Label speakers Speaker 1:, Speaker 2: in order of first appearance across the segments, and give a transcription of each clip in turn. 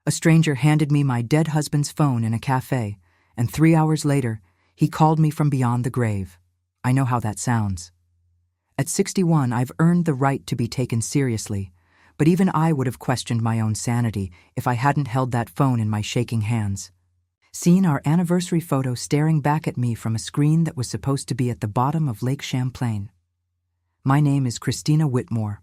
Speaker 1: A stranger handed me my dead husband's phone in a cafe, and 3 hours later, he called me from beyond the grave. I know how that sounds. At 61, I've earned the right to be taken seriously, but even I would have questioned my own sanity if I hadn't held that phone in my shaking hands. Seen our anniversary photo staring back at me from a screen that was supposed to be at the bottom of Lake Champlain. My name is Christina Whitmore.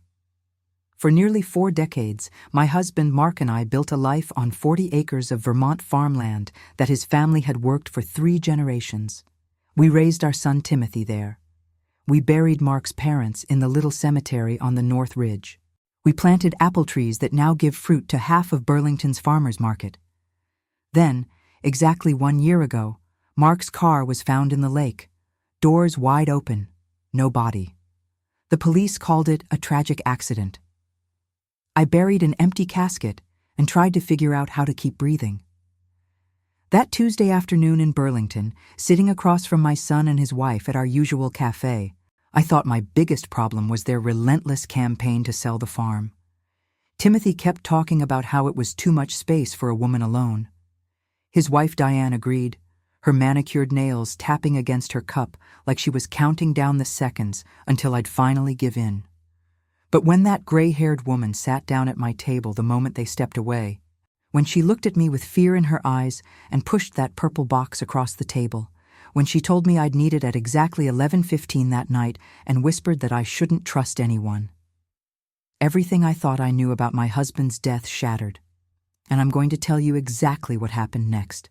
Speaker 1: For nearly 4 decades, my husband Mark and I built a life on 40 acres of Vermont farmland that his family had worked for 3 generations. We raised our son Timothy there. We buried Mark's parents in the little cemetery on the North Ridge. We planted apple trees that now give fruit to half of Burlington's farmers market. Then, exactly 1 year ago, Mark's car was found in the lake, doors wide open, no body. The police called it a tragic accident. I buried an empty casket and tried to figure out how to keep breathing. That Tuesday afternoon in Burlington, sitting across from my son and his wife at our usual cafe, I thought my biggest problem was their relentless campaign to sell the farm. Timothy kept talking about how it was too much space for a woman alone. His wife Diane agreed, her manicured nails tapping against her cup like she was counting down the seconds until I'd finally give in. But when that gray-haired woman sat down at my table the moment they stepped away, when she looked at me with fear in her eyes and pushed that purple box across the table, when she told me I'd need it at exactly 11:15 that night and whispered that I shouldn't trust anyone, everything I thought I knew about my husband's death shattered. And I'm going to tell you exactly what happened next.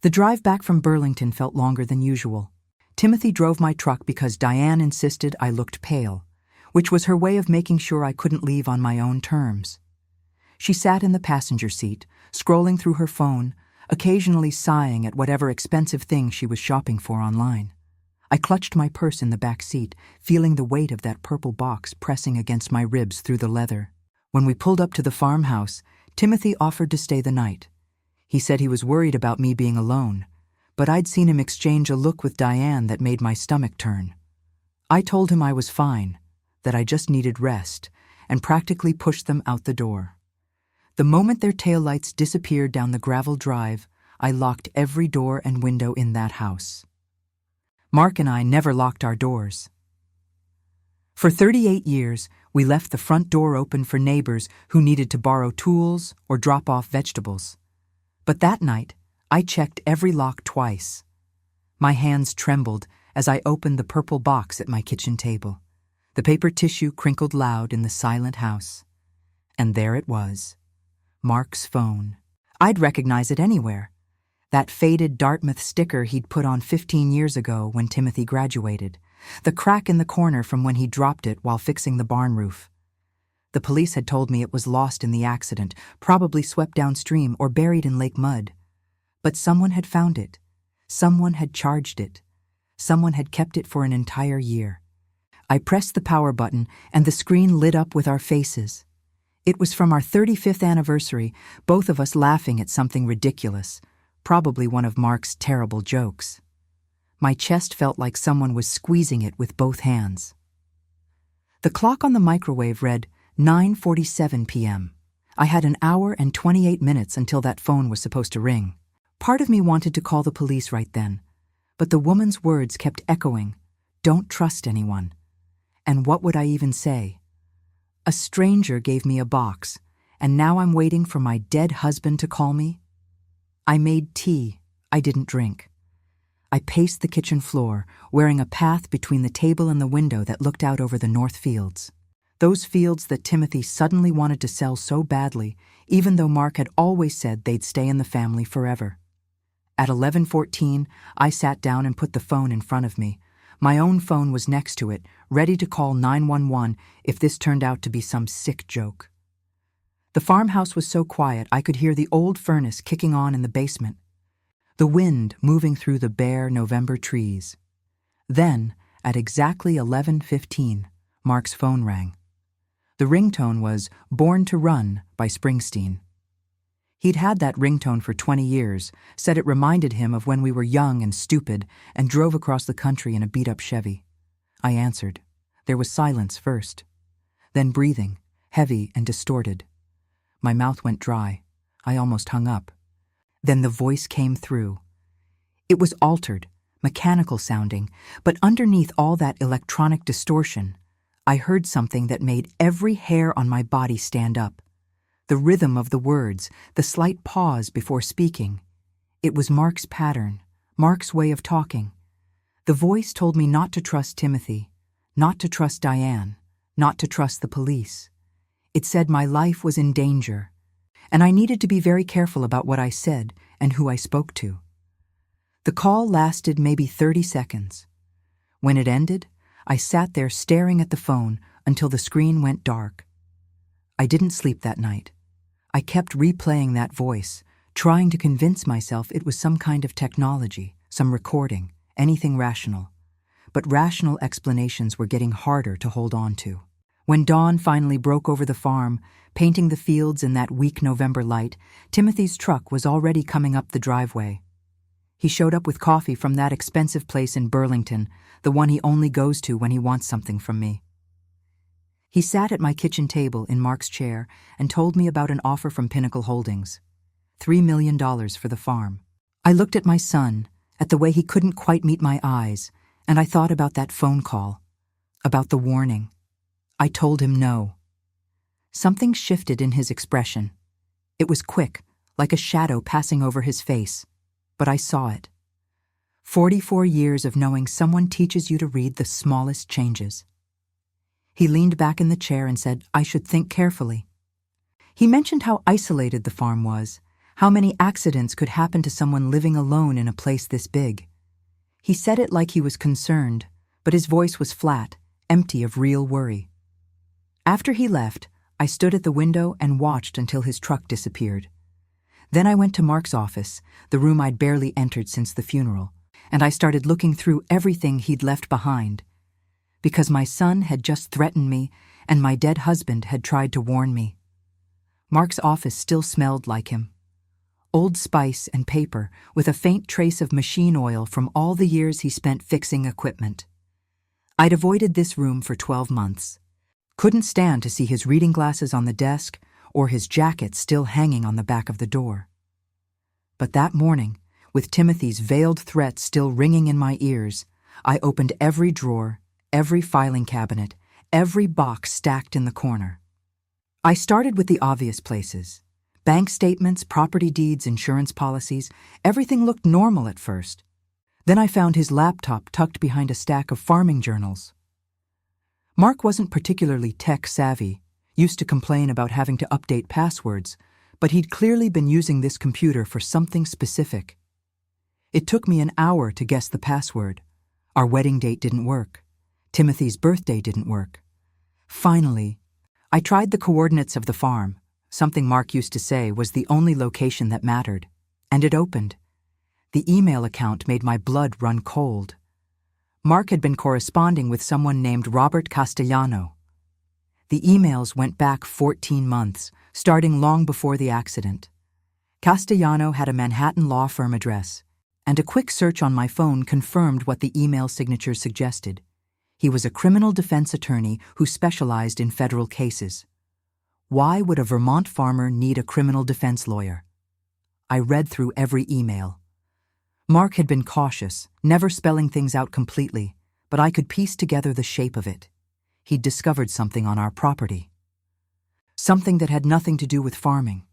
Speaker 1: The drive back from Burlington felt longer than usual. Timothy drove my truck because Diane insisted I looked pale, which was her way of making sure I couldn't leave on my own terms. She sat in the passenger seat, scrolling through her phone, occasionally sighing at whatever expensive thing she was shopping for online. I clutched my purse in the back seat, feeling the weight of that purple box pressing against my ribs through the leather. When we pulled up to the farmhouse, Timothy offered to stay the night. He said he was worried about me being alone, but I'd seen him exchange a look with Diane that made my stomach turn. I told him I was fine, that I just needed rest, and practically pushed them out the door. The moment their taillights disappeared down the gravel drive, I locked every door and window in that house. Mark and I never locked our doors. For 38 years, we left the front door open for neighbors who needed to borrow tools or drop off vegetables. But that night, I checked every lock twice. My hands trembled as I opened the purple box at my kitchen table. The paper tissue crinkled loud in the silent house. And there it was, Mark's phone. I'd recognize it anywhere. That faded Dartmouth sticker he'd put on 15 years ago when Timothy graduated. The crack in the corner from when he dropped it while fixing the barn roof. The police had told me it was lost in the accident, probably swept downstream or buried in lake mud. But someone had found it. Someone had charged it. Someone had kept it for an entire year. I pressed the power button and the screen lit up with our faces. It was from our 35th anniversary, both of us laughing at something ridiculous, probably one of Mark's terrible jokes. My chest felt like someone was squeezing it with both hands. The clock on the microwave read 9:47 p.m. I had an hour and 28 minutes until that phone was supposed to ring. Part of me wanted to call the police right then, but the woman's words kept echoing, "Don't trust anyone." And what would I even say? A stranger gave me a box, and now I'm waiting for my dead husband to call me? I made tea. I didn't drink. I paced the kitchen floor, wearing a path between the table and the window that looked out over the north fields. Those fields that Timothy suddenly wanted to sell so badly, even though Mark had always said they'd stay in the family forever. At 11:14, I sat down and put the phone in front of me. My own phone was next to it, ready to call 911 if this turned out to be some sick joke. The farmhouse was so quiet I could hear the old furnace kicking on in the basement, the wind moving through the bare November trees. Then, at exactly 11:15, Mark's phone rang. The ringtone was "Born to Run" by Springsteen. He'd had that ringtone for 20 years, said it reminded him of when we were young and stupid and drove across the country in a beat-up Chevy. I answered. There was silence first, then breathing, heavy and distorted. My mouth went dry. I almost hung up. Then the voice came through. It was altered, mechanical sounding, but underneath all that electronic distortion, I heard something that made every hair on my body stand up. The rhythm of the words, the slight pause before speaking. It was Mark's pattern, Mark's way of talking. The voice told me not to trust Timothy, not to trust Diane, not to trust the police. It said my life was in danger, and I needed to be very careful about what I said and who I spoke to. The call lasted maybe 30 seconds. When it ended, I sat there staring at the phone until the screen went dark. I didn't sleep that night. I kept replaying that voice, trying to convince myself it was some kind of technology, some recording, anything rational. But rational explanations were getting harder to hold on to. When dawn finally broke over the farm, painting the fields in that weak November light, Timothy's truck was already coming up the driveway. He showed up with coffee from that expensive place in Burlington, the one he only goes to when he wants something from me. He sat at my kitchen table in Mark's chair and told me about an offer from Pinnacle Holdings. $3 million for the farm. I looked at my son, at the way he couldn't quite meet my eyes, and I thought about that phone call, about the warning. I told him no. Something shifted in his expression. It was quick, like a shadow passing over his face, but I saw it. 44 years of knowing someone teaches you to read the smallest changes. He leaned back in the chair and said, I should think carefully. He mentioned how isolated the farm was, how many accidents could happen to someone living alone in a place this big. He said it like he was concerned, but his voice was flat, empty of real worry. After he left, I stood at the window and watched until his truck disappeared. Then I went to Mark's office, the room I'd barely entered since the funeral, and I started looking through everything he'd left behind. Because my son had just threatened me, and my dead husband had tried to warn me. Mark's office still smelled like him. Old spice and paper, with a faint trace of machine oil from all the years he spent fixing equipment. I'd avoided this room for 12 months. Couldn't stand to see his reading glasses on the desk or his jacket still hanging on the back of the door. But that morning, with Timothy's veiled threat still ringing in my ears, I opened every drawer, every filing cabinet, every box stacked in the corner. I started with the obvious places. Bank statements, property deeds, insurance policies, everything looked normal at first. Then I found his laptop tucked behind a stack of farming journals. Mark wasn't particularly tech-savvy, used to complain about having to update passwords, but he'd clearly been using this computer for something specific. It took me an hour to guess the password. Our wedding date didn't work. Timothy's birthday didn't work. Finally, I tried the coordinates of the farm, something Mark used to say was the only location that mattered, and it opened. The email account made my blood run cold. Mark had been corresponding with someone named Robert Castellano. The emails went back 14 months, starting long before the accident. Castellano had a Manhattan law firm address, and a quick search on my phone confirmed what the email signatures suggested. He was a criminal defense attorney who specialized in federal cases. Why would a Vermont farmer need a criminal defense lawyer? I read through every email. Mark had been cautious, never spelling things out completely, but I could piece together the shape of it. He'd discovered something on our property. Something that had nothing to do with farming.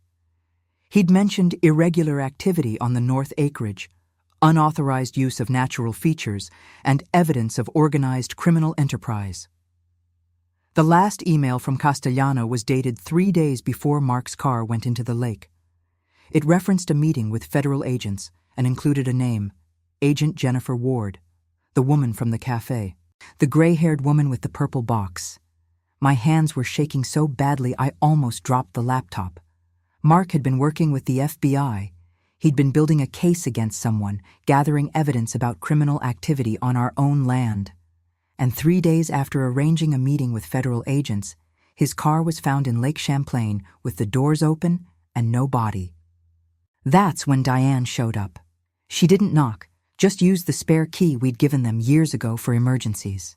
Speaker 1: He'd mentioned irregular activity on the north acreage, unauthorized use of natural features, and evidence of organized criminal enterprise. The last email from Castellano was dated 3 days before Mark's car went into the lake. It referenced a meeting with federal agents and included a name, Agent Jennifer Ward, the woman from the Café, the gray-haired woman with the purple box. My hands were shaking so badly I almost dropped the laptop. Mark had been working with the FBI. He'd been building a case against someone, gathering evidence about criminal activity on our own land. And 3 days after arranging a meeting with federal agents, his car was found in Lake Champlain with the doors open and no body. That's when Diane showed up. She didn't knock, just used the spare key we'd given them years ago for emergencies.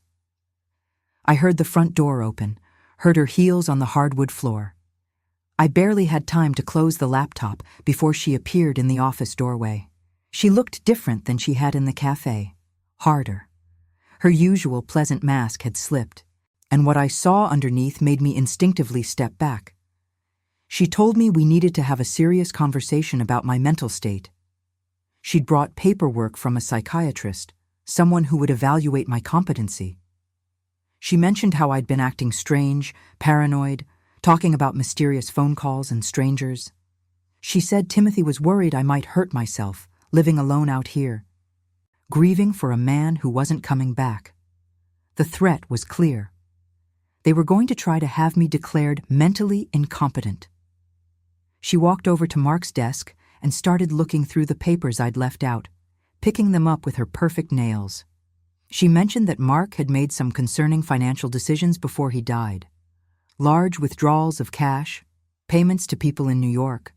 Speaker 1: I heard the front door open, heard her heels on the hardwood floor. I barely had time to close the laptop before she appeared in the office doorway. She looked different than she had in the cafe, harder. Her usual pleasant mask had slipped, and what I saw underneath made me instinctively step back. She told me we needed to have a serious conversation about my mental state. She'd brought paperwork from a psychiatrist, someone who would evaluate my competency. She mentioned how I'd been acting strange, paranoid, talking about mysterious phone calls and strangers. She said Timothy was worried I might hurt myself, living alone out here, grieving for a man who wasn't coming back. The threat was clear. They were going to try to have me declared mentally incompetent. She walked over to Mark's desk and started looking through the papers I'd left out, picking them up with her perfect nails. She mentioned that Mark had made some concerning financial decisions before he died. Large withdrawals of cash, payments to people in New York.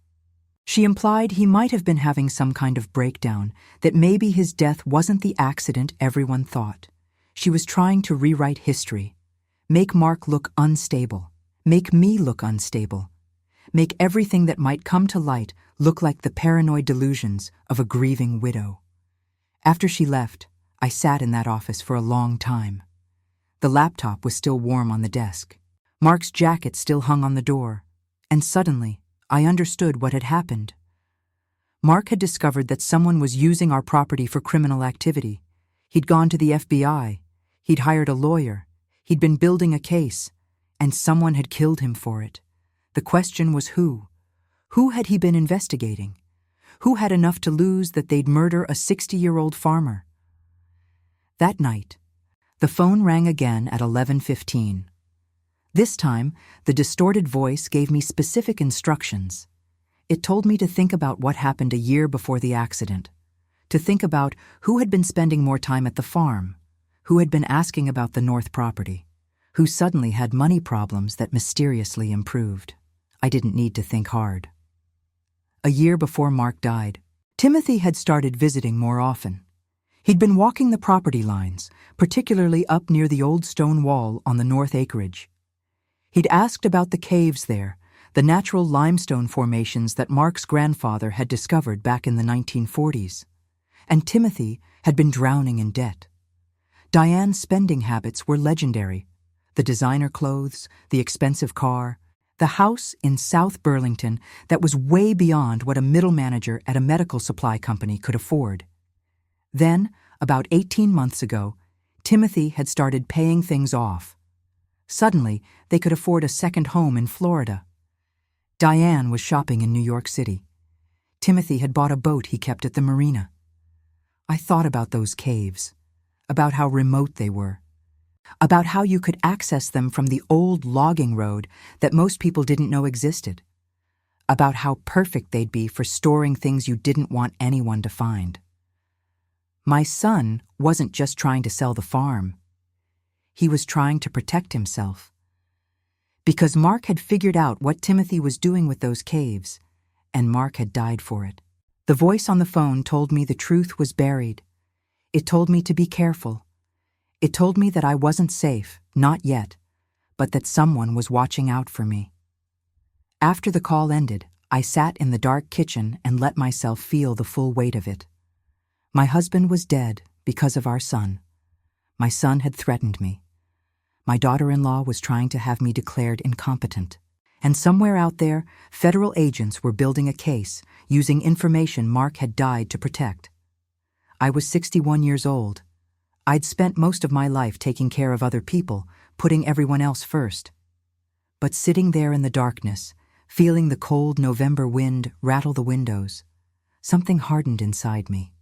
Speaker 1: She implied he might have been having some kind of breakdown, that maybe his death wasn't the accident everyone thought. She was trying to rewrite history, make Mark look unstable, make me look unstable, make everything that might come to light look like the paranoid delusions of a grieving widow. After she left, I sat in that office for a long time. The laptop was still warm on the desk. Mark's jacket still hung on the door, and suddenly, I understood what had happened. Mark had discovered that someone was using our property for criminal activity. He'd gone to the FBI, he'd hired a lawyer, he'd been building a case, and someone had killed him for it. The question was who? Who had he been investigating? Who had enough to lose that they'd murder a 60-year-old farmer? That night, the phone rang again at 11:15. This time, the distorted voice gave me specific instructions. It told me to think about what happened a year before the accident, to think about who had been spending more time at the farm, who had been asking about the North property, who suddenly had money problems that mysteriously improved. I didn't need to think hard. A year before Mark died, Timothy had started visiting more often. He'd been walking the property lines, particularly up near the old stone wall on the north acreage. He'd asked about the caves there, the natural limestone formations that Mark's grandfather had discovered back in the 1940s. And Timothy had been drowning in debt. Diane's spending habits were legendary. The designer clothes, the expensive car, the house in South Burlington that was way beyond what a middle manager at a medical supply company could afford. Then, about 18 months ago, Timothy had started paying things off. Suddenly, they could afford a second home in Florida. Diane was shopping in New York City. Timothy had bought a boat he kept at the marina. I thought about those caves, about how remote they were, about how you could access them from the old logging road that most people didn't know existed, about how perfect they'd be for storing things you didn't want anyone to find. My son wasn't just trying to sell the farm. He was trying to protect himself. Because Mark had figured out what Timothy was doing with those caves, and Mark had died for it. The voice on the phone told me the truth was buried. It told me to be careful. It told me that I wasn't safe, not yet, but that someone was watching out for me. After the call ended, I sat in the dark kitchen and let myself feel the full weight of it. My husband was dead because of our son. My son had threatened me. My daughter-in-law was trying to have me declared incompetent. And somewhere out there, federal agents were building a case using information Mark had died to protect. I was 61 years old. I'd spent most of my life taking care of other people, putting everyone else first. But sitting there in the darkness, feeling the cold November wind rattle the windows, something hardened inside me.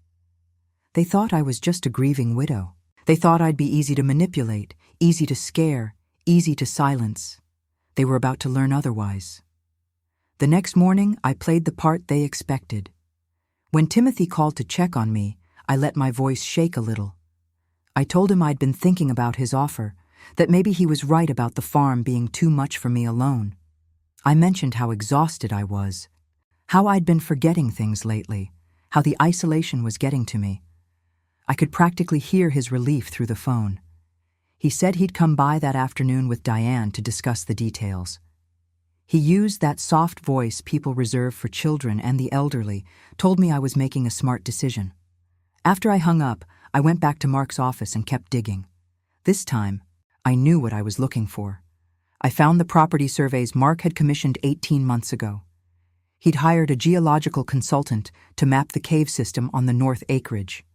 Speaker 1: They thought I was just a grieving widow. They thought I'd be easy to manipulate, easy to scare, easy to silence. They were about to learn otherwise. The next morning, I played the part they expected. When Timothy called to check on me, I let my voice shake a little. I told him I'd been thinking about his offer, that maybe he was right about the farm being too much for me alone. I mentioned how exhausted I was, how I'd been forgetting things lately, how the isolation was getting to me. I could practically hear his relief through the phone. He said he'd come by that afternoon with Diane to discuss the details. He used that soft voice people reserve for children and the elderly, told me I was making a smart decision. After I hung up, I went back to Mark's office and kept digging. This time, I knew what I was looking for. I found the property surveys Mark had commissioned 18 months ago. He'd hired a geological consultant to map the cave system on the north acreage.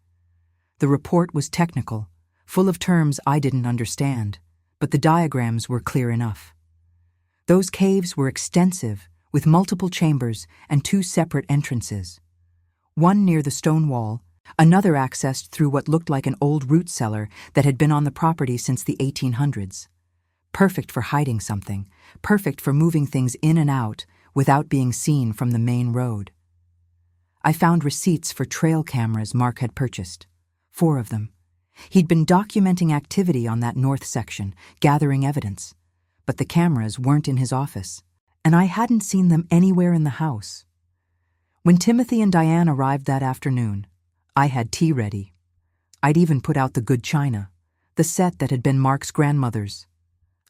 Speaker 1: The report was technical, full of terms I didn't understand, but the diagrams were clear enough. Those caves were extensive, with multiple chambers and 2 separate entrances. One near the stone wall, another accessed through what looked like an old root cellar that had been on the property since the 1800s. Perfect for hiding something, perfect for moving things in and out without being seen from the main road. I found receipts for trail cameras Mark had purchased, 4 of them. He'd been documenting activity on that north section, gathering evidence. But the cameras weren't in his office, and I hadn't seen them anywhere in the house. When Timothy and Diane arrived that afternoon, I had tea ready. I'd even put out the good china, the set that had been Mark's grandmother's.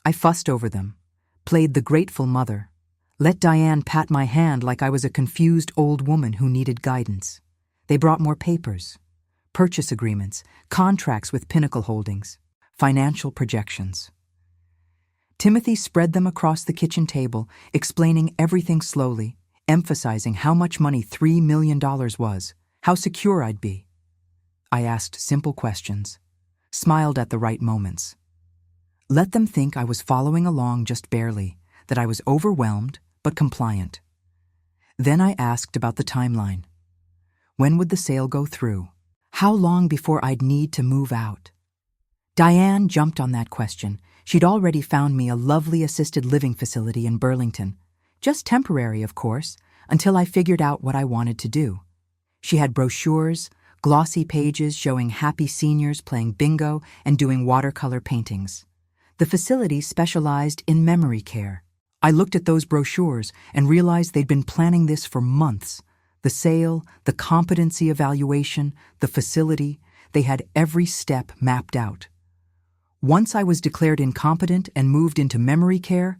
Speaker 1: I fussed over them, played the grateful mother, let Diane pat my hand like I was a confused old woman who needed guidance. They brought more papers, purchase agreements, contracts with Pinnacle Holdings, financial projections. Timothy spread them across the kitchen table, explaining everything slowly, emphasizing how much money $3 million was, how secure I'd be. I asked simple questions, smiled at the right moments. Let them think I was following along just barely, that I was overwhelmed but compliant. Then I asked about the timeline. When would the sale go through? How long before I'd need to move out? Diane jumped on that question. She'd already found me a lovely assisted living facility in Burlington. Just temporary, of course, until I figured out what I wanted to do. She had brochures, glossy pages showing happy seniors playing bingo and doing watercolor paintings. The facility specialized in memory care. I looked at those brochures and realized they'd been planning this for months. The sale, the competency evaluation, the facility, they had every step mapped out. Once I was declared incompetent and moved into memory care,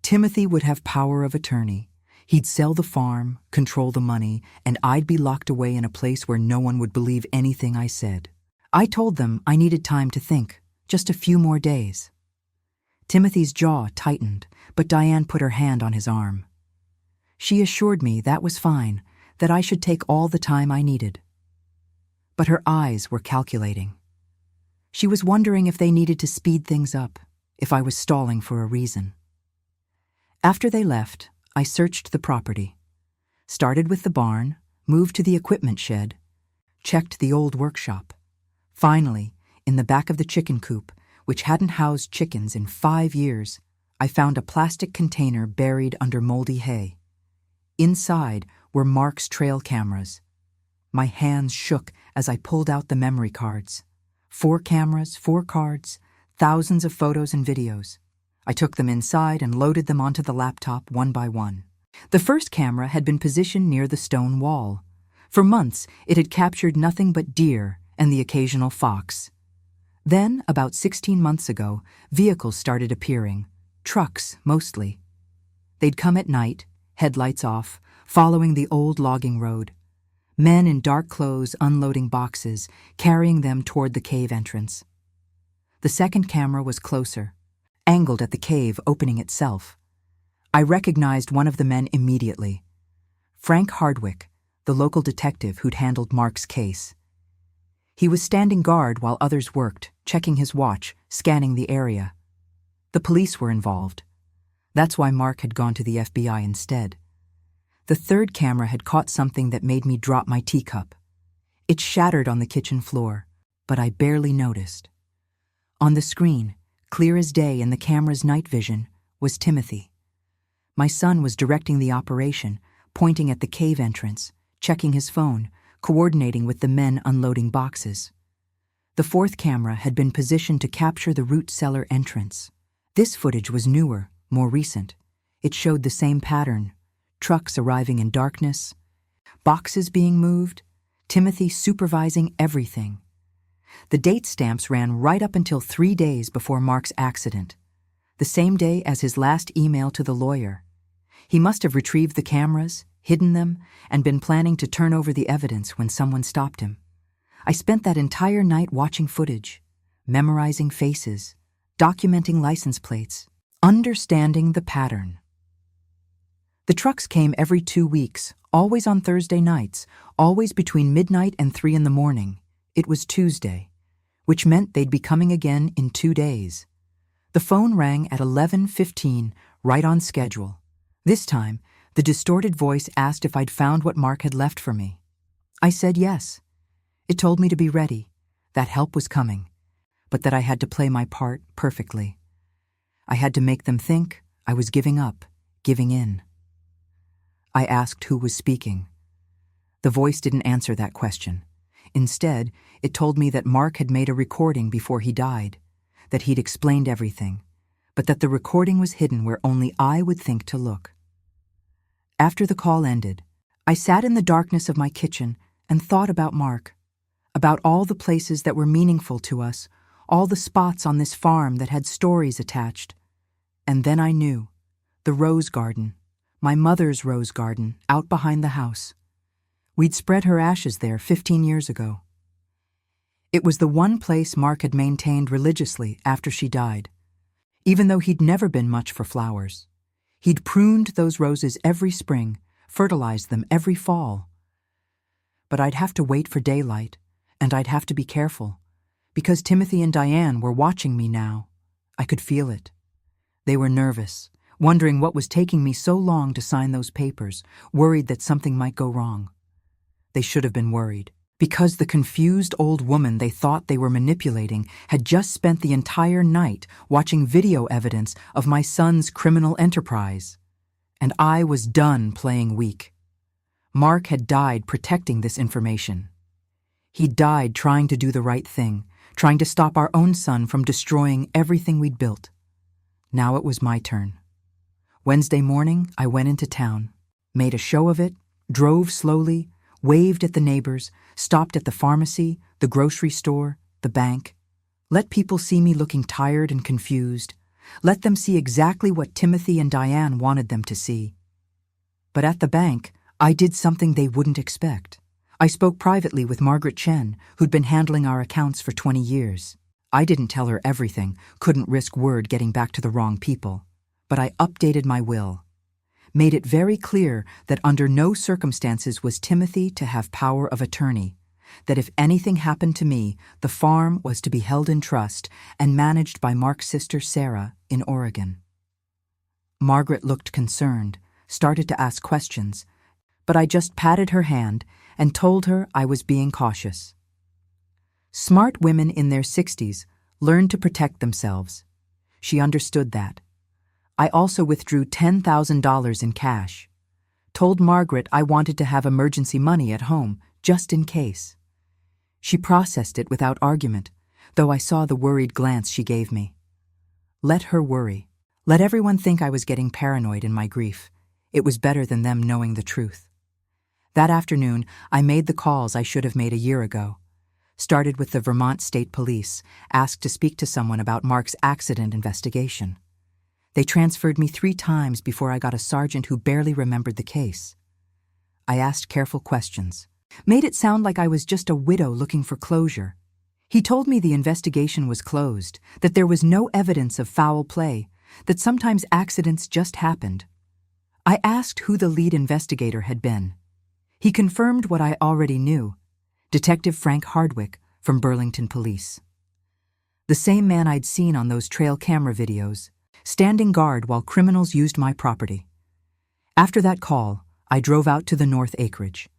Speaker 1: Timothy would have power of attorney. He'd sell the farm, control the money, and I'd be locked away in a place where no one would believe anything I said. I told them I needed time to think, just a few more days. Timothy's jaw tightened, but Diane put her hand on his arm. She assured me that was fine, that I should take all the time I needed. But her eyes were calculating. She was wondering if they needed to speed things up, if I was stalling for a reason. After they left, I searched the property. Started with the barn, moved to the equipment shed, checked the old workshop. Finally, in the back of the chicken coop, which hadn't housed chickens in 5 years, I found a plastic container buried under moldy hay. Inside were Mark's trail cameras. My hands shook as I pulled out the memory cards. 4 cameras, 4 cards, thousands of photos and videos. I took them inside and loaded them onto the laptop one by one. The first camera had been positioned near the stone wall. For months, it had captured nothing but deer and the occasional fox. Then, about 16 months ago, vehicles started appearing, trucks mostly. They'd come at night, headlights off, following the old logging road. Men in dark clothes unloading boxes, carrying them toward the cave entrance. The second camera was closer, angled at the cave opening itself. I recognized one of the men immediately. Frank Hardwick, the local detective who'd handled Mark's case. He was standing guard while others worked, checking his watch, scanning the area. The police were involved. That's why Mark had gone to the FBI instead. The third camera had caught something that made me drop my teacup. It shattered on the kitchen floor, but I barely noticed. On the screen, clear as day in the camera's night vision, was Timothy. My son was directing the operation, pointing at the cave entrance, checking his phone, coordinating with the men unloading boxes. The fourth camera had been positioned to capture the root cellar entrance. This footage was newer, more recent. It showed the same pattern. Trucks arriving in darkness, boxes being moved, Timothy supervising everything. The date stamps ran right up until 3 days before Mark's accident, the same day as his last email to the lawyer. He must have retrieved the cameras, hidden them, and been planning to turn over the evidence when someone stopped him. I spent that entire night watching footage, memorizing faces, documenting license plates, understanding the pattern. The trucks came every 2 weeks, always on Thursday nights, always between midnight and 3 in the morning. It was Tuesday, which meant they'd be coming again in 2 days. The phone rang at 11:15, right on schedule. This time, the distorted voice asked if I'd found what Mark had left for me. I said yes. It told me to be ready, that help was coming, but that I had to play my part perfectly. I had to make them think I was giving up, giving in. I asked who was speaking. The voice didn't answer that question. Instead, it told me that Mark had made a recording before he died, that he'd explained everything, but that the recording was hidden where only I would think to look. After the call ended, I sat in the darkness of my kitchen and thought about Mark, about all the places that were meaningful to us, all the spots on this farm that had stories attached. And then I knew, the rose garden, my mother's rose garden, out behind the house. We'd spread her ashes there 15 years ago. It was the one place Mark had maintained religiously after she died, even though he'd never been much for flowers. He'd pruned those roses every spring, fertilized them every fall. But I'd have to wait for daylight, and I'd have to be careful, because Timothy and Diane were watching me now. I could feel it. They were nervous, wondering what was taking me so long to sign those papers, worried that something might go wrong. They should have been worried, because the confused old woman they thought they were manipulating had just spent the entire night watching video evidence of my son's criminal enterprise. And I was done playing weak. Mark had died protecting this information. He died trying to do the right thing, trying to stop our own son from destroying everything we'd built. Now it was my turn. Wednesday morning, I went into town, made a show of it, drove slowly, waved at the neighbors, stopped at the pharmacy, the grocery store, the bank. Let people see me looking tired and confused. Let them see exactly what Timothy and Diane wanted them to see. But at the bank, I did something they wouldn't expect. I spoke privately with Margaret Chen, who'd been handling our accounts for 20 years. I didn't tell her everything, couldn't risk word getting back to the wrong people. But I updated my will, made it very clear that under no circumstances was Timothy to have power of attorney, that if anything happened to me, the farm was to be held in trust and managed by Mark's sister Sarah in Oregon. Margaret looked concerned, started to ask questions, but I just patted her hand and told her I was being cautious. Smart women in their 60s learn to protect themselves. She understood that. I also withdrew $10,000 in cash. Told Margaret I wanted to have emergency money at home, just in case. She processed it without argument, though I saw the worried glance she gave me. Let her worry. Let everyone think I was getting paranoid in my grief. It was better than them knowing the truth. That afternoon, I made the calls I should have made a year ago. Started with the Vermont State Police, asked to speak to someone about Mark's accident investigation. They transferred me 3 times before I got a sergeant who barely remembered the case. I asked careful questions, made it sound like I was just a widow looking for closure. He told me the investigation was closed, that there was no evidence of foul play, that sometimes accidents just happened. I asked who the lead investigator had been. He confirmed what I already knew, Detective Frank Hardwick from Burlington Police. The same man I'd seen on those trail camera videos, standing guard while criminals used my property. After that call, I drove out to the North Acreage.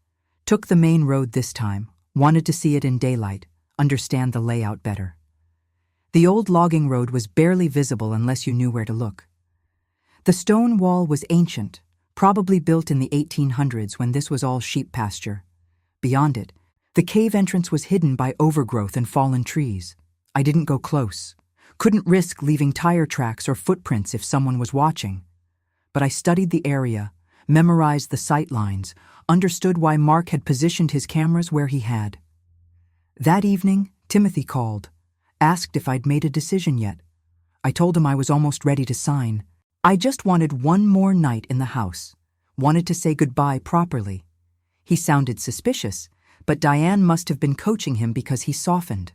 Speaker 1: Took the main road this time, wanted to see it in daylight, understand the layout better. The old logging road was barely visible unless you knew where to look. The stone wall was ancient, probably built in the 1800s when this was all sheep pasture. Beyond it, the cave entrance was hidden by overgrowth and fallen trees. I didn't go close. Couldn't risk leaving tire tracks or footprints if someone was watching. But I studied the area, memorized the sight lines, understood why Mark had positioned his cameras where he had. That evening, Timothy called, asked if I'd made a decision yet. I told him I was almost ready to sign, I just wanted one more night in the house, wanted to say goodbye properly. He sounded suspicious, but Diane must have been coaching him because he softened.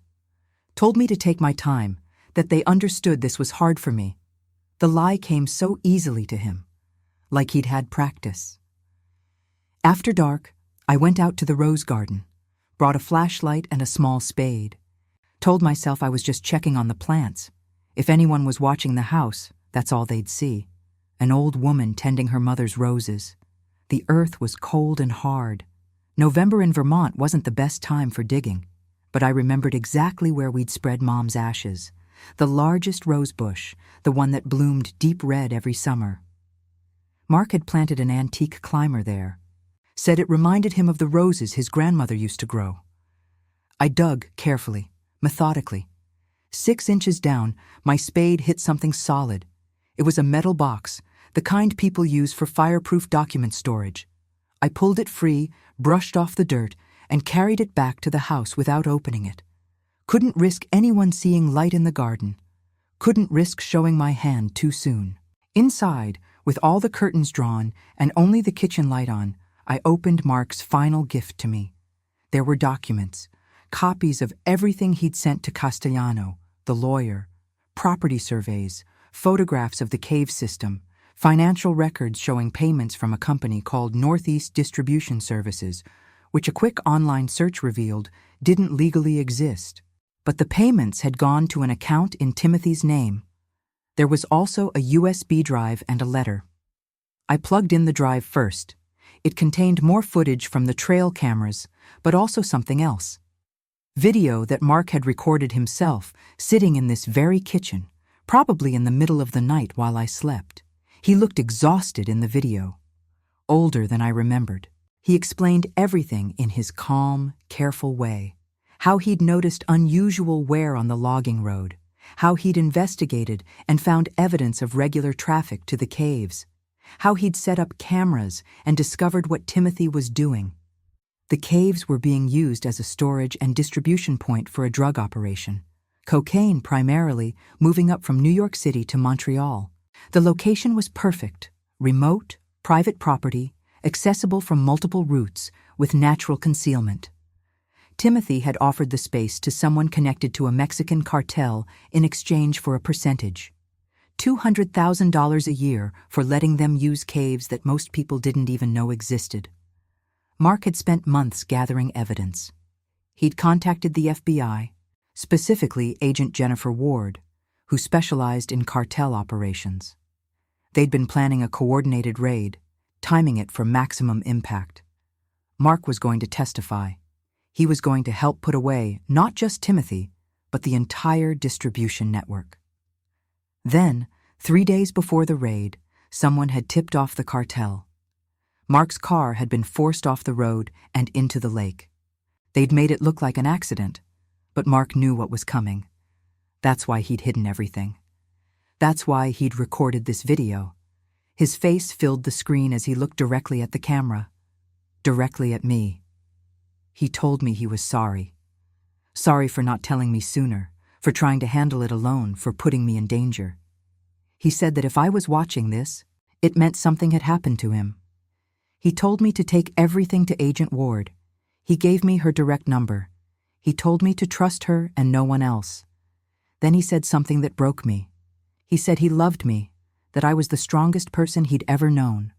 Speaker 1: Told me to take my time, that they understood this was hard for me. The lie came so easily to him, like he'd had practice. After dark, I went out to the rose garden, brought a flashlight and a small spade. Told myself I was just checking on the plants. If anyone was watching the house, that's all they'd see. An old woman tending her mother's roses. The earth was cold and hard. November in Vermont wasn't the best time for digging, but I remembered exactly where we'd spread Mom's ashes. The largest rose bush, the one that bloomed deep red every summer. Mark had planted an antique climber there. Said it reminded him of the roses his grandmother used to grow. I dug carefully, methodically. 6 inches down, my spade hit something solid. It was a metal box, the kind people use for fireproof document storage. I pulled it free, brushed off the dirt, and carried it back to the house without opening it. Couldn't risk anyone seeing light in the garden. Couldn't risk showing my hand too soon. Inside, with all the curtains drawn and only the kitchen light on, I opened Mark's final gift to me. There were documents, copies of everything he'd sent to Castellano, the lawyer, property surveys, photographs of the cave system, financial records showing payments from a company called Northeast Distribution Services, which a quick online search revealed didn't legally exist. But the payments had gone to an account in Timothy's name. There was also a USB drive and a letter. I plugged in the drive first. It contained more footage from the trail cameras, but also something else. Video that Mark had recorded himself, sitting in this very kitchen, probably in the middle of the night while I slept. He looked exhausted in the video. Older than I remembered. He explained everything in his calm, careful way. How he'd noticed unusual wear on the logging road. How he'd investigated and found evidence of regular traffic to the caves. How he'd set up cameras and discovered what Timothy was doing. The caves were being used as a storage and distribution point for a drug operation. Cocaine primarily, moving up from New York City to Montreal. The location was perfect, remote, private property, accessible from multiple routes, with natural concealment. Timothy had offered the space to someone connected to a Mexican cartel in exchange for a percentage. $200,000 a year for letting them use caves that most people didn't even know existed. Mark had spent months gathering evidence. He'd contacted the FBI, specifically Agent Jennifer Ward, who specialized in cartel operations. They'd been planning a coordinated raid, timing it for maximum impact. Mark was going to testify. He was going to help put away not just Timothy, but the entire distribution network. Then, 3 days before the raid, someone had tipped off the cartel. Mark's car had been forced off the road and into the lake. They'd made it look like an accident, but Mark knew what was coming. That's why he'd hidden everything. That's why he'd recorded this video. His face filled the screen as he looked directly at the camera, directly at me. He told me he was sorry. Sorry for not telling me sooner, for trying to handle it alone, for putting me in danger. He said that if I was watching this, it meant something had happened to him. He told me to take everything to Agent Ward. He gave me her direct number. He told me to trust her and no one else. Then he said something that broke me. He said he loved me, that I was the strongest person he'd ever known,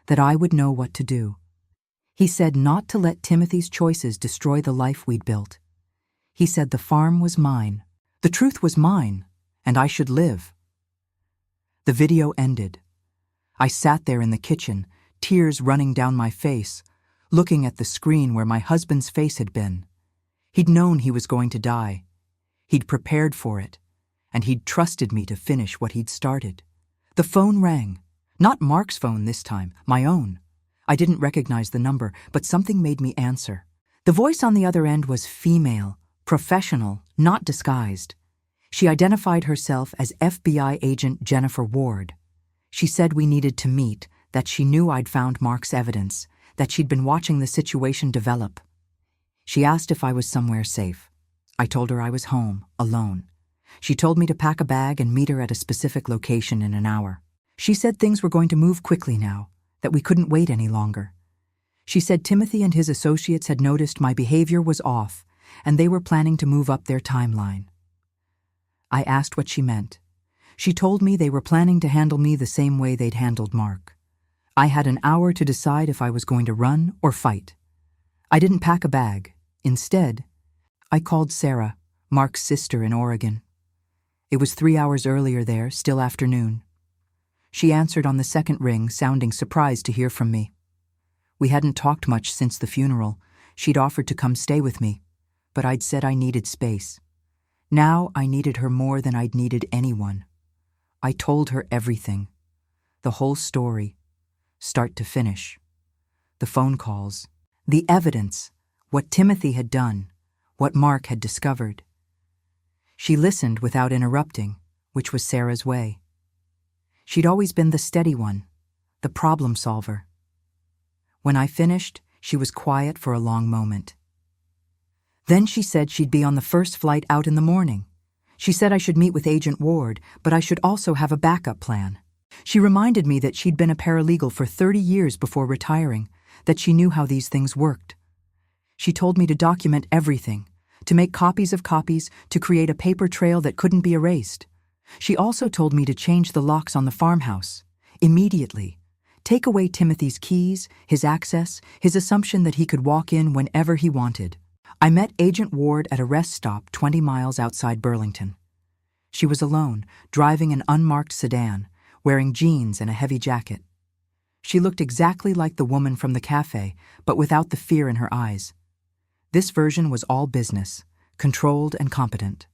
Speaker 1: that I would know what to do. He said not to let Timothy's choices destroy the life we'd built. He said the farm was mine, the truth was mine, and I should live. The video ended. I sat there in the kitchen, tears running down my face, looking at the screen where my husband's face had been. He'd known he was going to die. He'd prepared for it, and he'd trusted me to finish what he'd started. The phone rang. Not Mark's phone this time, my own. I didn't recognize the number, but something made me answer. The voice on the other end was female, professional, not disguised. She identified herself as FBI agent Jennifer Ward. She said we needed to meet, that she knew I'd found Mark's evidence, that she'd been watching the situation develop. She asked if I was somewhere safe. I told her I was home, alone. She told me to pack a bag and meet her at a specific location in an hour. She said things were going to move quickly now, that we couldn't wait any longer. She said Timothy and his associates had noticed my behavior was off, and they were planning to move up their timeline. I asked what she meant. She told me they were planning to handle me the same way they'd handled Mark. I had an hour to decide if I was going to run or fight. I didn't pack a bag. Instead, I called Sarah, Mark's sister in Oregon. It was 3 hours earlier there, still afternoon. She answered on the second ring, sounding surprised to hear from me. We hadn't talked much since the funeral. She'd offered to come stay with me, but I'd said I needed space. Now I needed her more than I'd needed anyone. I told her everything. The whole story, start to finish. The phone calls, the evidence, what Timothy had done, what Mark had discovered. She listened without interrupting, which was Sarah's way. She'd always been the steady one, the problem solver. When I finished, she was quiet for a long moment. Then she said she'd be on the first flight out in the morning. She said I should meet with Agent Ward, but I should also have a backup plan. She reminded me that she'd been a paralegal for 30 years before retiring, that she knew how these things worked. She told me to document everything, to make copies of copies, to create a paper trail that couldn't be erased. She also told me to change the locks on the farmhouse, immediately. Take away Timothy's keys, his access, his assumption that he could walk in whenever he wanted. I met Agent Ward at a rest stop 20 miles outside Burlington. She was alone, driving an unmarked sedan, wearing jeans and a heavy jacket. She looked exactly like the woman from the cafe, but without the fear in her eyes. This version was all business, controlled and competent.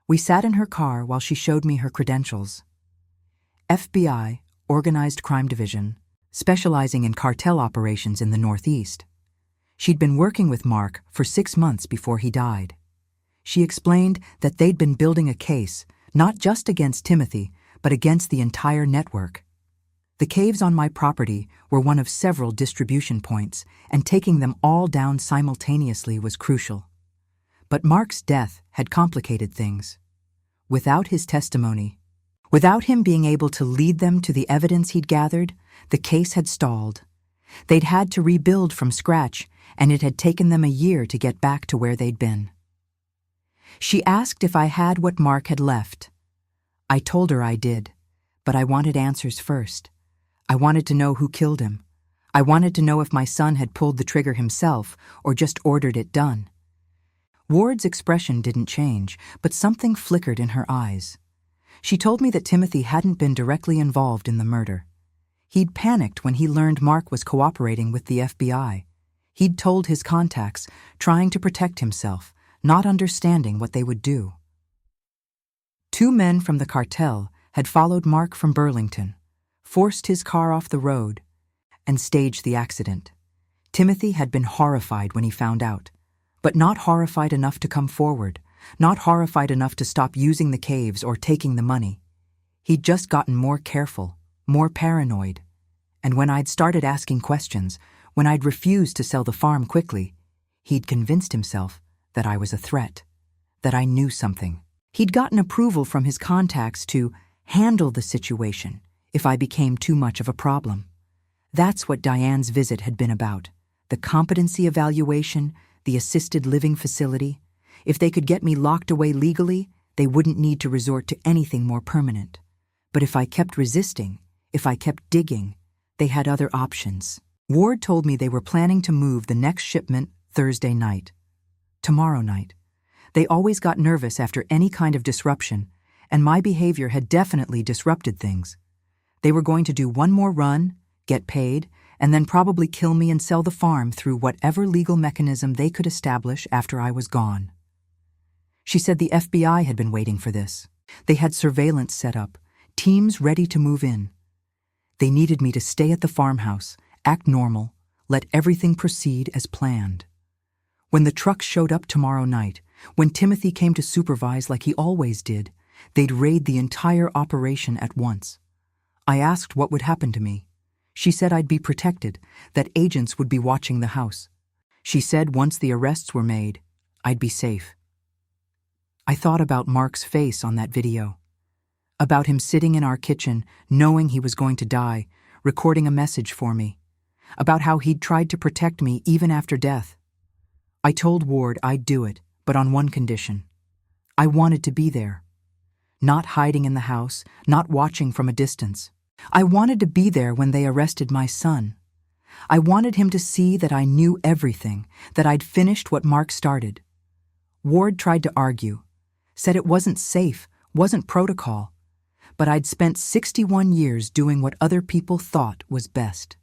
Speaker 1: We sat in her car while she showed me her credentials. FBI, Organized Crime Division, specializing in cartel operations in the Northeast. She'd been working with Mark for 6 months before he died. She explained that they'd been building a case, not just against Timothy, but against the entire network. The caves on my property were one of several distribution points, and taking them all down simultaneously was crucial. But Mark's death had complicated things. Without his testimony, without him being able to lead them to the evidence he'd gathered, the case had stalled. They'd had to rebuild from scratch, and it had taken them a year to get back to where they'd been. She asked if I had what Mark had left. I told her I did, but I wanted answers first. I wanted to know who killed him. I wanted to know if my son had pulled the trigger himself or just ordered it done. Ward's expression didn't change, but something flickered in her eyes. She told me that Timothy hadn't been directly involved in the murder. He'd panicked when he learned Mark was cooperating with the FBI. He'd told his contacts, trying to protect himself, not understanding what they would do. 2 men from the cartel had followed Mark from Burlington, forced his car off the road, and staged the accident. Timothy had been horrified when he found out, but not horrified enough to come forward, not horrified enough to stop using the caves or taking the money. He'd just gotten more careful, more paranoid. And when I'd started asking questions, when I'd refused to sell the farm quickly, he'd convinced himself that I was a threat, that I knew something. He'd gotten approval from his contacts to handle the situation if I became too much of a problem. That's what Diane's visit had been about, the competency evaluation, the assisted living facility. If they could get me locked away legally, they wouldn't need to resort to anything more permanent. But if I kept resisting, if I kept digging, they had other options. Ward told me they were planning to move the next shipment Thursday night. Tomorrow night. They always got nervous after any kind of disruption, and my behavior had definitely disrupted things. They were going to do one more run, get paid, and then probably kill me and sell the farm through whatever legal mechanism they could establish after I was gone. She said the FBI had been waiting for this. They had surveillance set up, teams ready to move in. They needed me to stay at the farmhouse, act normal, let everything proceed as planned. When the truck showed up tomorrow night, when Timothy came to supervise like he always did, they'd raid the entire operation at once. I asked what would happen to me. She said I'd be protected, that agents would be watching the house. She said once the arrests were made, I'd be safe. I thought about Mark's face on that video. About him sitting in our kitchen, knowing he was going to die, recording a message for me. About how he'd tried to protect me even after death. I told Ward I'd do it, but on one condition. I wanted to be there. Not hiding in the house, not watching from a distance. I wanted to be there when they arrested my son. I wanted him to see that I knew everything, that I'd finished what Mark started. Ward tried to argue, said it wasn't safe, wasn't protocol, but I'd spent 61 years doing what other people thought was best.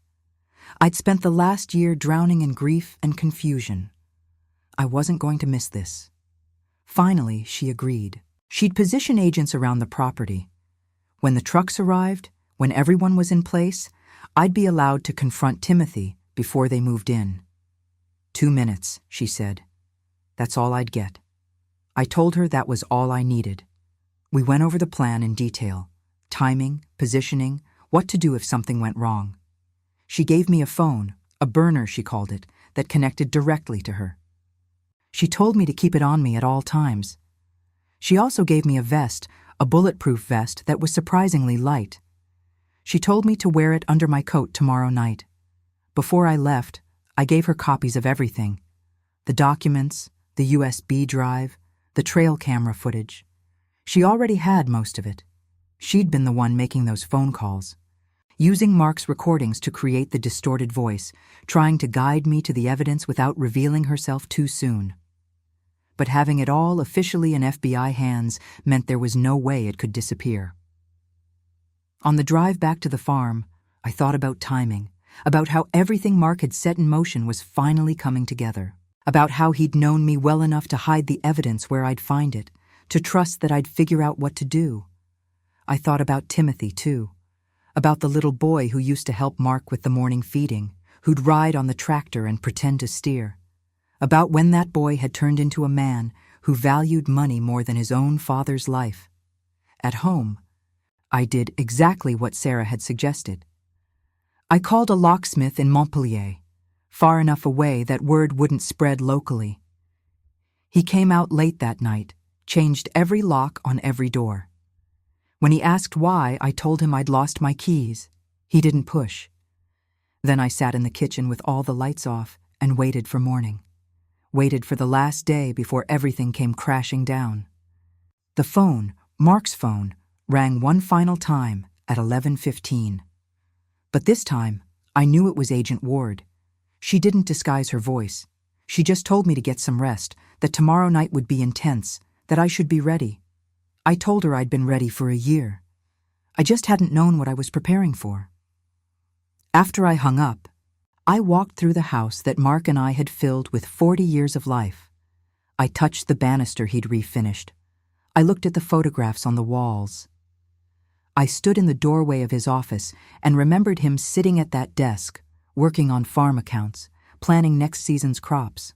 Speaker 1: I'd spent the last year drowning in grief and confusion. I wasn't going to miss this. Finally, she agreed. She'd position agents around the property. When the trucks arrived, when everyone was in place, I'd be allowed to confront Timothy before they moved in. 2 minutes, she said. That's all I'd get. I told her that was all I needed. We went over the plan in detail. Timing, positioning, what to do if something went wrong. She gave me a phone, a burner she called it, that connected directly to her. She told me to keep it on me at all times. She also gave me a vest, a bulletproof vest that was surprisingly light. She told me to wear it under my coat tomorrow night. Before I left, I gave her copies of everything. The documents, the USB drive, the trail camera footage. She already had most of it. She'd been the one making those phone calls, using Mark's recordings to create the distorted voice, trying to guide me to the evidence without revealing herself too soon. But having it all officially in FBI hands meant there was no way it could disappear. On the drive back to the farm, I thought about timing, about how everything Mark had set in motion was finally coming together, about how he'd known me well enough to hide the evidence where I'd find it, to trust that I'd figure out what to do. I thought about Timothy, too, about the little boy who used to help Mark with the morning feeding, who'd ride on the tractor and pretend to steer, about when that boy had turned into a man who valued money more than his own father's life. At home, I did exactly what Sarah had suggested. I called a locksmith in Montpellier, far enough away that word wouldn't spread locally. He came out late that night, changed every lock on every door. When he asked why, I told him I'd lost my keys. He didn't push. Then I sat in the kitchen with all the lights off and waited for morning. Waited for the last day before everything came crashing down. The phone, Mark's phone, rang one final time at 11:15. But this time, I knew it was Agent Ward. She didn't disguise her voice. She just told me to get some rest, that tomorrow night would be intense, that I should be ready. I told her I'd been ready for a year. I just hadn't known what I was preparing for. After I hung up, I walked through the house that Mark and I had filled with 40 years of life. I touched the banister he'd refinished. I looked at the photographs on the walls. I stood in the doorway of his office and remembered him sitting at that desk, working on farm accounts, planning next season's crops.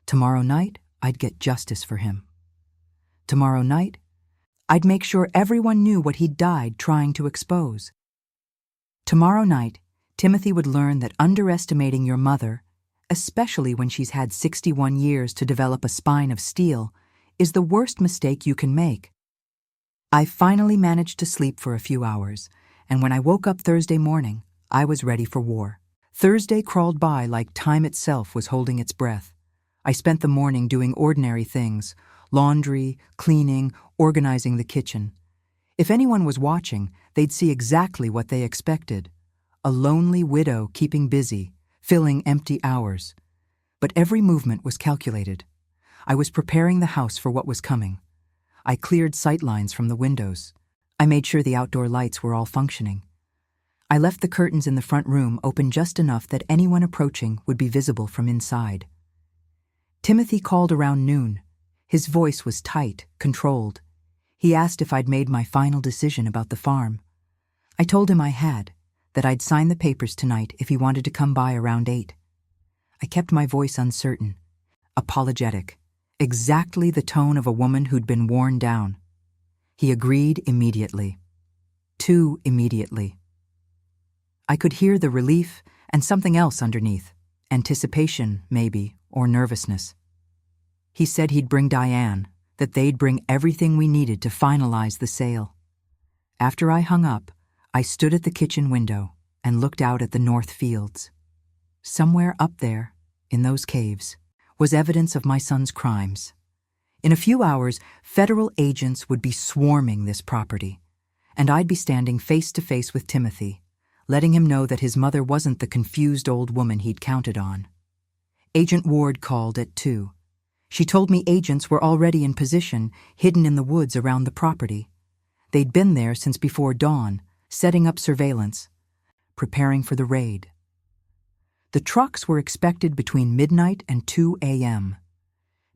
Speaker 1: Tomorrow night, I'd get justice for him. Tomorrow night, I'd make sure everyone knew what he'd died trying to expose. Tomorrow night, Timothy would learn that underestimating your mother, especially when she's had 61 years to develop a spine of steel, is the worst mistake you can make. I finally managed to sleep for a few hours, and when I woke up Thursday morning, I was ready for war. Thursday crawled by like time itself was holding its breath. I spent the morning doing ordinary things, laundry, cleaning, organizing the kitchen. If anyone was watching, they'd see exactly what they expected. A lonely widow keeping busy, filling empty hours. But every movement was calculated. I was preparing the house for what was coming. I cleared sight lines from the windows. I made sure the outdoor lights were all functioning. I left the curtains in the front room open just enough that anyone approaching would be visible from inside. Timothy called around noon. His voice was tight, controlled. He asked if I'd made my final decision about the farm. I told him I had, that I'd sign the papers tonight if he wanted to come by around 8. I kept my voice uncertain, apologetic, exactly the tone of a woman who'd been worn down. He agreed immediately. Too immediately. I could hear the relief and something else underneath, anticipation, maybe, or nervousness. He said he'd bring Diane, that they'd bring everything we needed to finalize the sale. After I hung up, I stood at the kitchen window and looked out at the north fields. Somewhere up there, in those caves, was evidence of my son's crimes. In a few hours, federal agents would be swarming this property, and I'd be standing face to face with Timothy, letting him know that his mother wasn't the confused old woman he'd counted on. Agent Ward called at 2. She told me agents were already in position, hidden in the woods around the property. They'd been there since before dawn, setting up surveillance, preparing for the raid. The trucks were expected between midnight and 2 a.m.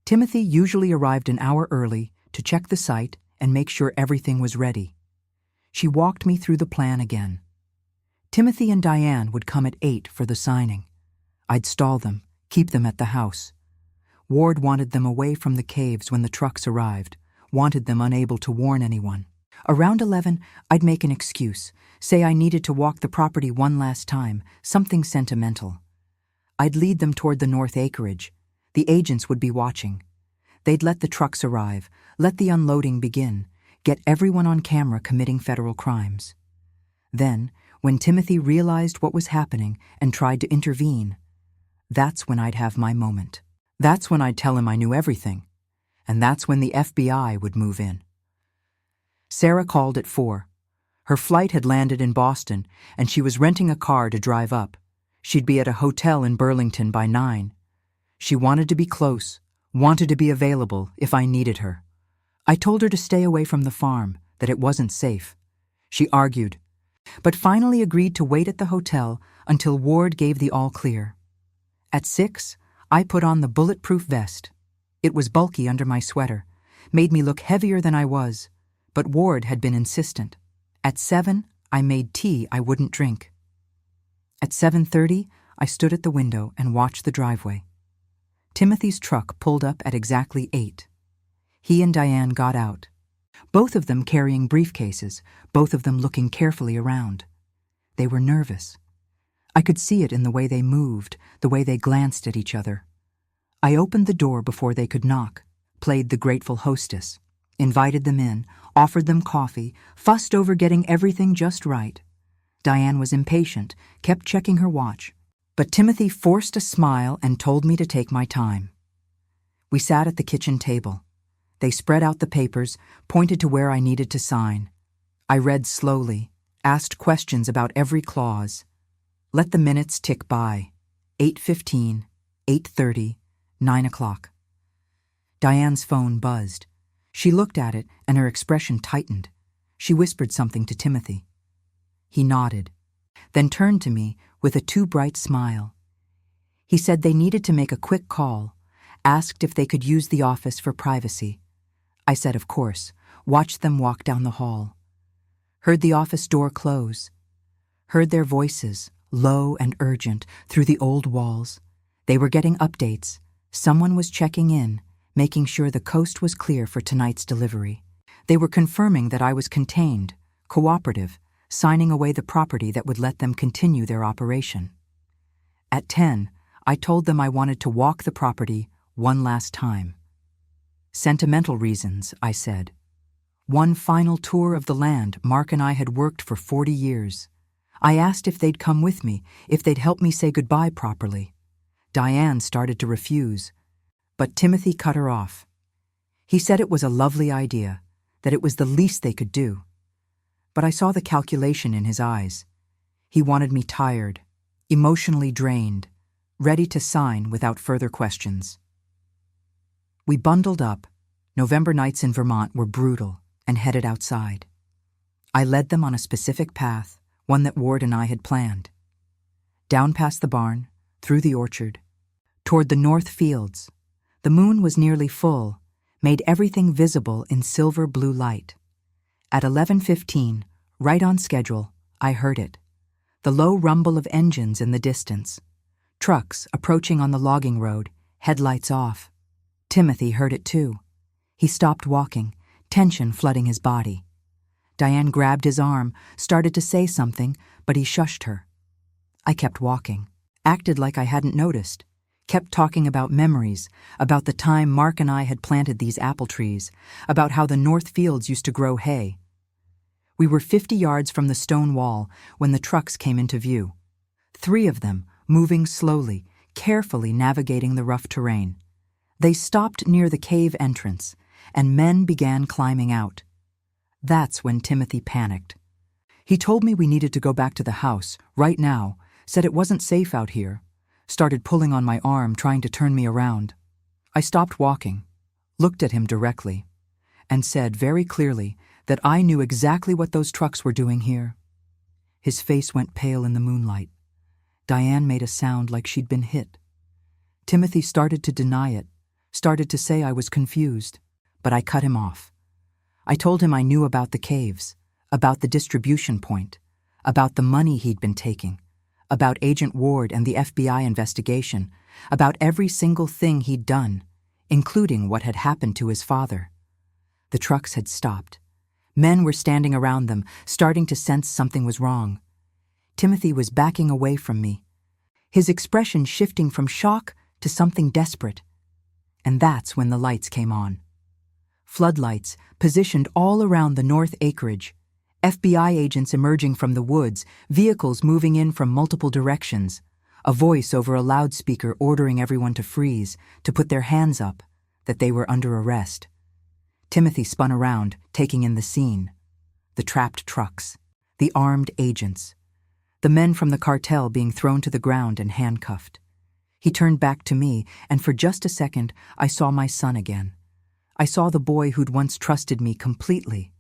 Speaker 1: Timothy usually arrived an hour early to check the site and make sure everything was ready. She walked me through the plan again. Timothy and Diane would come at 8 for the signing. I'd stall them, keep them at the house. Ward wanted them away from the caves when the trucks arrived, wanted them unable to warn anyone. Around 11, I'd make an excuse, say I needed to walk the property one last time, something sentimental. I'd lead them toward the north acreage. The agents would be watching. They'd let the trucks arrive, let the unloading begin, get everyone on camera committing federal crimes. Then, when Timothy realized what was happening and tried to intervene, that's when I'd have my moment. That's when I'd tell him I knew everything. And that's when the FBI would move in. Sarah called at 4. Her flight had landed in Boston, and she was renting a car to drive up. She'd be at a hotel in Burlington by 9. She wanted to be close, wanted to be available if I needed her. I told her to stay away from the farm, that it wasn't safe. She argued, but finally agreed to wait at the hotel until Ward gave the all-clear. At 6, I put on the bulletproof vest. It was bulky under my sweater, made me look heavier than I was, but Ward had been insistent. At 7, I made tea I wouldn't drink. At 7:30, I stood at the window and watched the driveway. Timothy's truck pulled up at exactly 8. He and Diane got out, both of them carrying briefcases, both of them looking carefully around. They were nervous. I could see it in the way they moved, the way they glanced at each other. I opened the door before they could knock, played the grateful hostess, invited them in, offered them coffee, fussed over getting everything just right. Diane was impatient, kept checking her watch, but Timothy forced a smile and told me to take my time. We sat at the kitchen table. They spread out the papers, pointed to where I needed to sign. I read slowly, asked questions about every clause. Let the minutes tick by. 8:15, 8:30, 9 o'clock. Diane's phone buzzed. She looked at it and her expression tightened. She whispered something to Timothy. He nodded, then turned to me with a too bright smile. He said they needed to make a quick call, asked if they could use the office for privacy. I said of course, watched them walk down the hall. Heard the office door close. Heard their voices, low and urgent, through the old walls. They were getting updates. Someone was checking in, making sure the coast was clear for tonight's delivery. They were confirming that I was contained, cooperative, signing away the property that would let them continue their operation. At 10, I told them I wanted to walk the property one last time. Sentimental reasons, I said. One final tour of the land Mark and I had worked for 40 years. I asked if they'd come with me, if they'd help me say goodbye properly. Diane started to refuse, but Timothy cut her off. He said it was a lovely idea, that it was the least they could do. But I saw the calculation in his eyes. He wanted me tired, emotionally drained, ready to sign without further questions. We bundled up. November nights in Vermont were brutal, and headed outside. I led them on a specific path, one that Ward and I had planned. Down past the barn, through the orchard, toward the north fields. The moon was nearly full, made everything visible in silver-blue light. At 11:15, right on schedule, I heard it. The low rumble of engines in the distance. Trucks approaching on the logging road, headlights off. Timothy heard it too. He stopped walking, tension flooding his body. Diane grabbed his arm, started to say something, but he shushed her. I kept walking, acted like I hadn't noticed, kept talking about memories, about the time Mark and I had planted these apple trees, about how the north fields used to grow hay. We were 50 yards from the stone wall when the trucks came into view. 3 of them, moving slowly, carefully navigating the rough terrain. They stopped near the cave entrance, and men began climbing out. That's when Timothy panicked. He told me we needed to go back to the house, right now, said it wasn't safe out here, started pulling on my arm, trying to turn me around. I stopped walking, looked at him directly, and said very clearly that I knew exactly what those trucks were doing here. His face went pale in the moonlight. Diane made a sound like she'd been hit. Timothy started to deny it, started to say I was confused, but I cut him off. I told him I knew about the caves, about the distribution point, about the money he'd been taking, about Agent Ward and the FBI investigation, about every single thing he'd done, including what had happened to his father. The trucks had stopped. Men were standing around them, starting to sense something was wrong. Timothy was backing away from me, his expression shifting from shock to something desperate. And that's when the lights came on. Floodlights positioned all around the north acreage, FBI agents emerging from the woods, vehicles moving in from multiple directions, a voice over a loudspeaker ordering everyone to freeze, to put their hands up, that they were under arrest. Timothy spun around, taking in the scene. The trapped trucks, the armed agents, the men from the cartel being thrown to the ground and handcuffed. He turned back to me, and for just a second, I saw my son again. I saw the boy who'd once trusted me completely,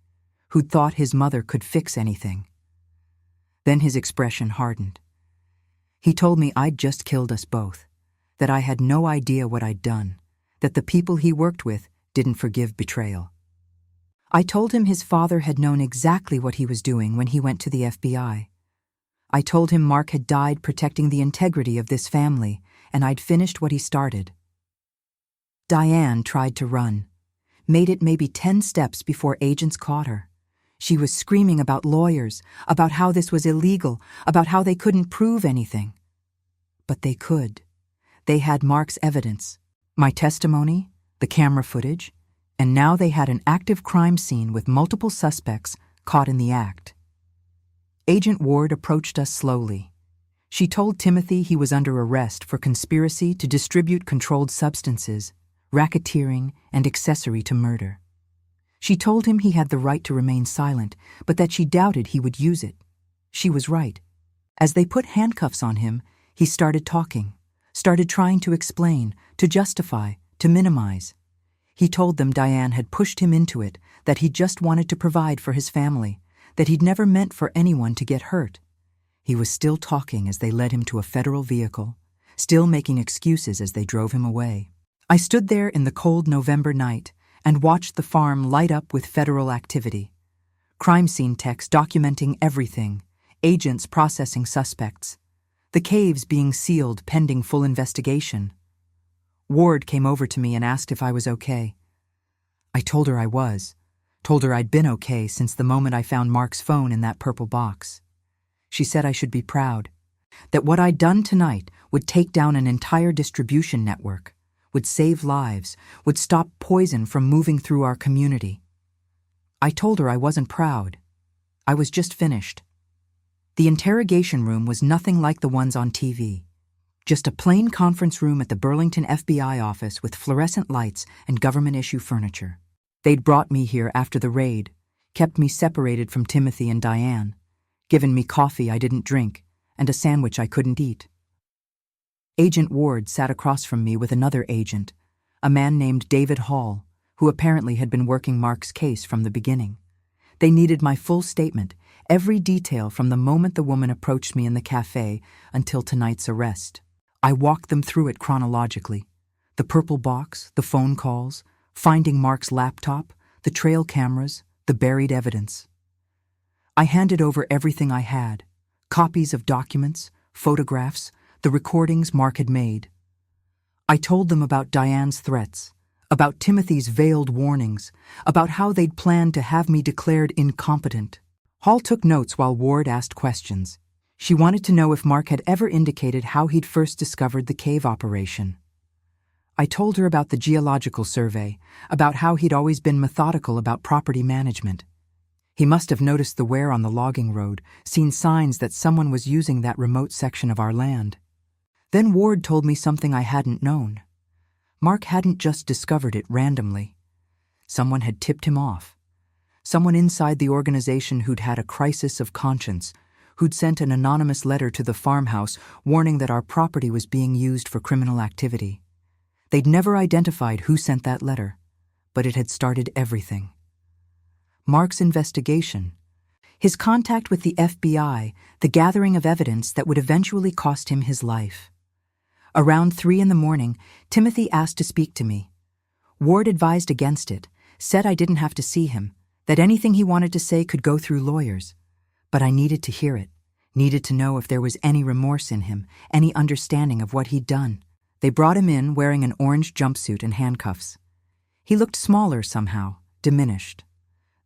Speaker 1: who'd thought his mother could fix anything. Then his expression hardened. He told me I'd just killed us both, that I had no idea what I'd done, that the people he worked with didn't forgive betrayal. I told him his father had known exactly what he was doing when he went to the FBI. I told him Mark had died protecting the integrity of this family, and I'd finished what he started. Diane tried to run, made it maybe 10 steps before agents caught her. She was screaming about lawyers, about how this was illegal, about how they couldn't prove anything. But they could. They had Mark's evidence, my testimony, the camera footage, and now they had an active crime scene with multiple suspects caught in the act. Agent Ward approached us slowly. She told Timothy he was under arrest for conspiracy to distribute controlled substances, racketeering, and accessory to murder. She told him he had the right to remain silent, but that she doubted he would use it. She was right. As they put handcuffs on him, he started talking, started trying to explain, to justify, to minimize. He told them Diane had pushed him into it, that he just wanted to provide for his family, that he'd never meant for anyone to get hurt. He was still talking as they led him to a federal vehicle, still making excuses as they drove him away. I stood there in the cold November night and watched the farm light up with federal activity. Crime scene techs documenting everything, agents processing suspects, the caves being sealed pending full investigation. Ward came over to me and asked if I was okay. I told her I was, told her I'd been okay since the moment I found Mark's phone in that purple box. She said I should be proud, that what I'd done tonight would take down an entire distribution network, would save lives, would stop poison from moving through our community. I told her I wasn't proud. I was just finished. The interrogation room was nothing like the ones on TV. Just a plain conference room at the Burlington FBI office with fluorescent lights and government-issue furniture. They'd brought me here after the raid, kept me separated from Timothy and Diane, given me coffee I didn't drink, and a sandwich I couldn't eat. Agent Ward sat across from me with another agent, a man named David Hall, who apparently had been working Mark's case from the beginning. They needed my full statement, every detail from the moment the woman approached me in the cafe until tonight's arrest. I walked them through it chronologically. The purple box, the phone calls, finding Mark's laptop, the trail cameras, the buried evidence. I handed over everything I had, copies of documents, photographs, the recordings Mark had made. I told them about Diane's threats, about Timothy's veiled warnings, about how they'd planned to have me declared incompetent. Hall took notes while Ward asked questions. She wanted to know if Mark had ever indicated how he'd first discovered the cave operation. I told her about the geological survey, about how he'd always been methodical about property management. He must have noticed the wear on the logging road, seen signs that someone was using that remote section of our land. Then Ward told me something I hadn't known. Mark hadn't just discovered it randomly. Someone had tipped him off. Someone inside the organization who'd had a crisis of conscience, who'd sent an anonymous letter to the farmhouse warning that our property was being used for criminal activity. They'd never identified who sent that letter, but it had started everything. Mark's investigation, his contact with the FBI, the gathering of evidence that would eventually cost him his life. Around 3 a.m, Timothy asked to speak to me. Ward advised against it, said I didn't have to see him, that anything he wanted to say could go through lawyers. But I needed to hear it, needed to know if there was any remorse in him, any understanding of what he'd done. They brought him in wearing an orange jumpsuit and handcuffs. He looked smaller somehow, diminished.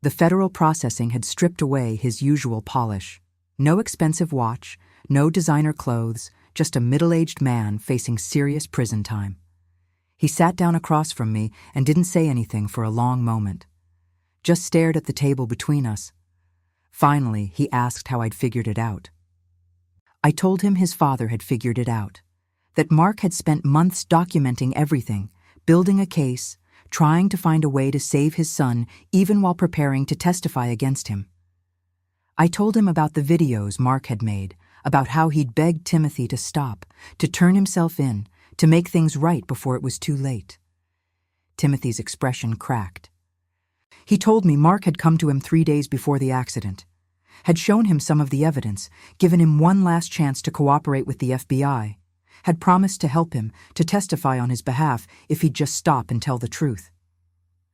Speaker 1: The federal processing had stripped away his usual polish. No expensive watch, no designer clothes, just a middle-aged man facing serious prison time. He sat down across from me and didn't say anything for a long moment. Just stared at the table between us. Finally, he asked how I'd figured it out. I told him his father had figured it out, that Mark had spent months documenting everything, building a case, trying to find a way to save his son even while preparing to testify against him. I told him about the videos Mark had made, about how he'd begged Timothy to stop, to turn himself in, to make things right before it was too late. Timothy's expression cracked. He told me Mark had come to him 3 days before the accident, had shown him some of the evidence, given him one last chance to cooperate with the FBI, had promised to help him, to testify on his behalf if he'd just stop and tell the truth.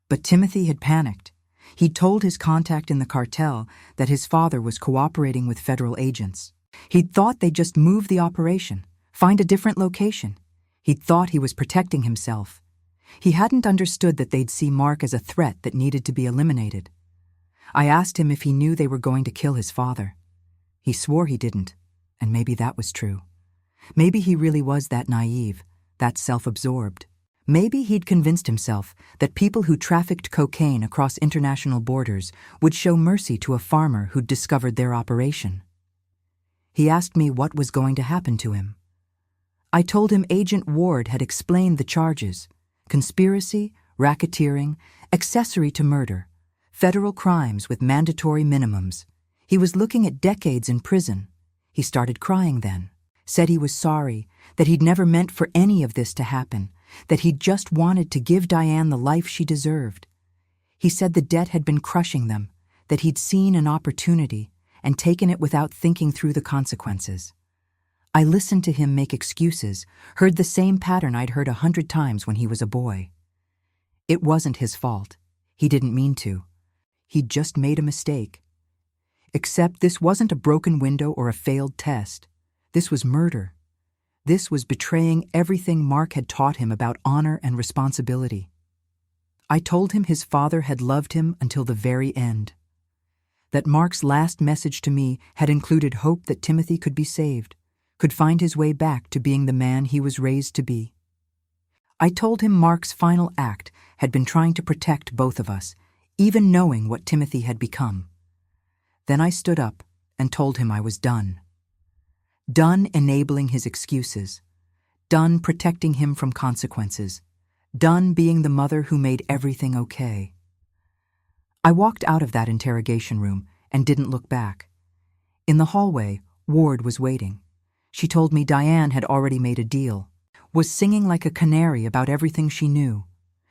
Speaker 1: But Timothy had panicked. He'd told his contact in the cartel that his father was cooperating with federal agents. He'd thought they'd just move the operation, find a different location. He'd thought he was protecting himself. He hadn't understood that they'd see Mark as a threat that needed to be eliminated. I asked him if he knew they were going to kill his father. He swore he didn't, and maybe that was true. Maybe he really was that naive, that self-absorbed. Maybe he'd convinced himself that people who trafficked cocaine across international borders would show mercy to a farmer who'd discovered their operation. He asked me what was going to happen to him. I told him Agent Ward had explained the charges: conspiracy, racketeering, accessory to murder, federal crimes with mandatory minimums. He was looking at decades in prison. He started crying then, said he was sorry, that he'd never meant for any of this to happen, that he'd just wanted to give Diane the life she deserved. He said the debt had been crushing them, that he'd seen an opportunity and taken it without thinking through the consequences. I listened to him make excuses, heard the same pattern I'd heard 100 times when he was a boy. It wasn't his fault. He didn't mean to. He'd just made a mistake. Except this wasn't a broken window or a failed test. This was murder. This was betraying everything Mark had taught him about honor and responsibility. I told him his father had loved him until the very end. That Mark's last message to me had included hope that Timothy could be saved, could find his way back to being the man he was raised to be. I told him Mark's final act had been trying to protect both of us, even knowing what Timothy had become. Then I stood up and told him I was done. Done enabling his excuses. Done protecting him from consequences. Done being the mother who made everything okay. I walked out of that interrogation room and didn't look back. In the hallway, Ward was waiting. She told me Diane had already made a deal, was singing like a canary about everything she knew.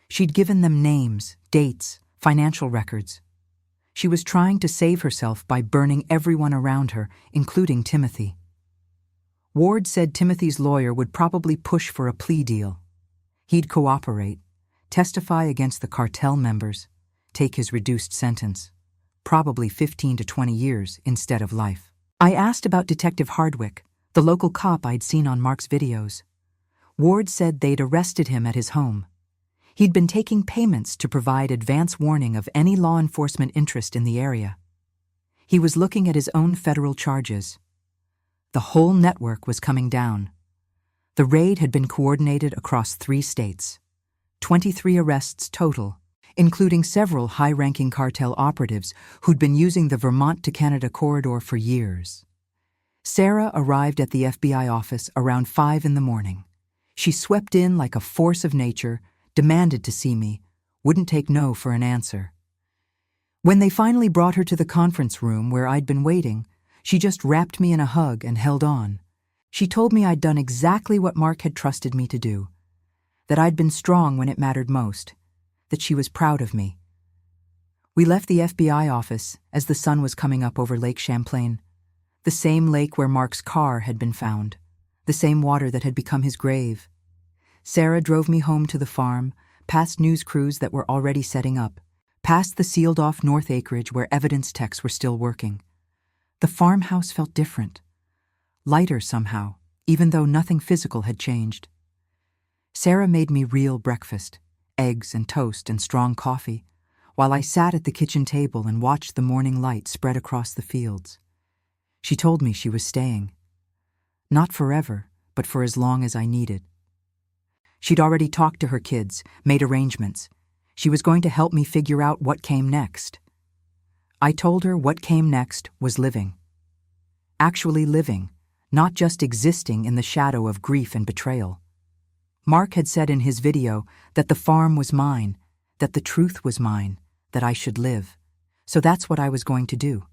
Speaker 1: She'd given them names, dates, financial records. She was trying to save herself by burning everyone around her, including Timothy. Ward said Timothy's lawyer would probably push for a plea deal. He'd cooperate, testify against the cartel members, take his reduced sentence, probably 15 to 20 years instead of life. I asked about Detective Hardwick, the local cop I'd seen on Mark's videos. Ward said they'd arrested him at his home. He'd been taking payments to provide advance warning of any law enforcement interest in the area. He was looking at his own federal charges. The whole network was coming down. The raid had been coordinated across 3 states. 23 arrests total, including several high-ranking cartel operatives who'd been using the Vermont to Canada corridor for years. Sarah arrived at the FBI office around 5 in the morning. She swept in like a force of nature, demanded to see me, wouldn't take no for an answer. When they finally brought her to the conference room where I'd been waiting, she just wrapped me in a hug and held on. She told me I'd done exactly what Mark had trusted me to do, that I'd been strong when it mattered most, that she was proud of me. We left the FBI office as the sun was coming up over Lake Champlain, the same lake where Mark's car had been found, the same water that had become his grave. Sarah drove me home to the farm, past news crews that were already setting up, past the sealed-off north acreage where evidence techs were still working. The farmhouse felt different, lighter somehow, even though nothing physical had changed. Sarah made me real breakfast, eggs and toast and strong coffee, while I sat at the kitchen table and watched the morning light spread across the fields. She told me she was staying. Not forever, but for as long as I needed. She'd already talked to her kids, made arrangements. She was going to help me figure out what came next. I told her what came next was living. Actually living, not just existing in the shadow of grief and betrayal. Mark had said in his video that the farm was mine, that the truth was mine, that I should live. So that's what I was going to do.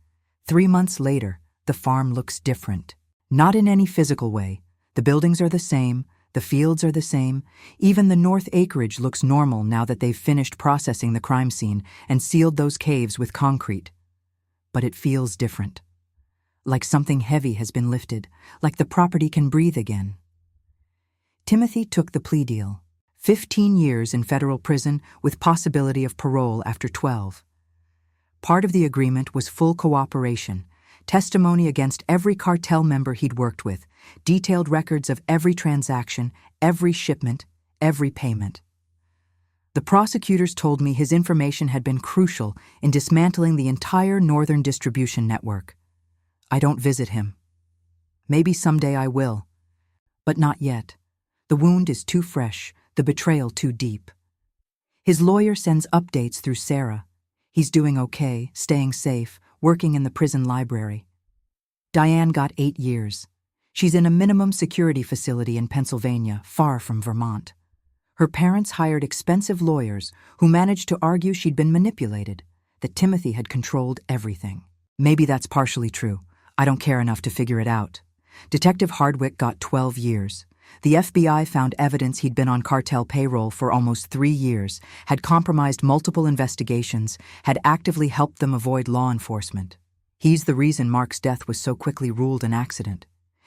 Speaker 1: 3 months later, the farm looks different. Not in any physical way. The buildings are the same, the fields are the same, even the north acreage looks normal now that they've finished processing the crime scene and sealed those caves with concrete. But it feels different. Like something heavy has been lifted, like the property can breathe again. Timothy took the plea deal. 15 years in federal prison with possibility of parole after 12. Part of the agreement was full cooperation, testimony against every cartel member he'd worked with, detailed records of every transaction, every shipment, every payment. The prosecutors told me his information had been crucial in dismantling the entire northern distribution network. I don't visit him. Maybe someday I will. But not yet. The wound is too fresh, the betrayal too deep. His lawyer sends updates through Sarah. He's doing okay, staying safe, working in the prison library. Diane got 8 years. She's in a minimum security facility in Pennsylvania, far from Vermont. Her parents hired expensive lawyers who managed to argue she'd been manipulated, that Timothy had controlled everything. Maybe that's partially true. I don't care enough to figure it out. Detective Hardwick got 12 years. The FBI found evidence he'd been on cartel payroll for almost 3 years, had compromised multiple investigations, had actively helped them avoid law enforcement. He's the reason Mark's death was so quickly ruled an accident.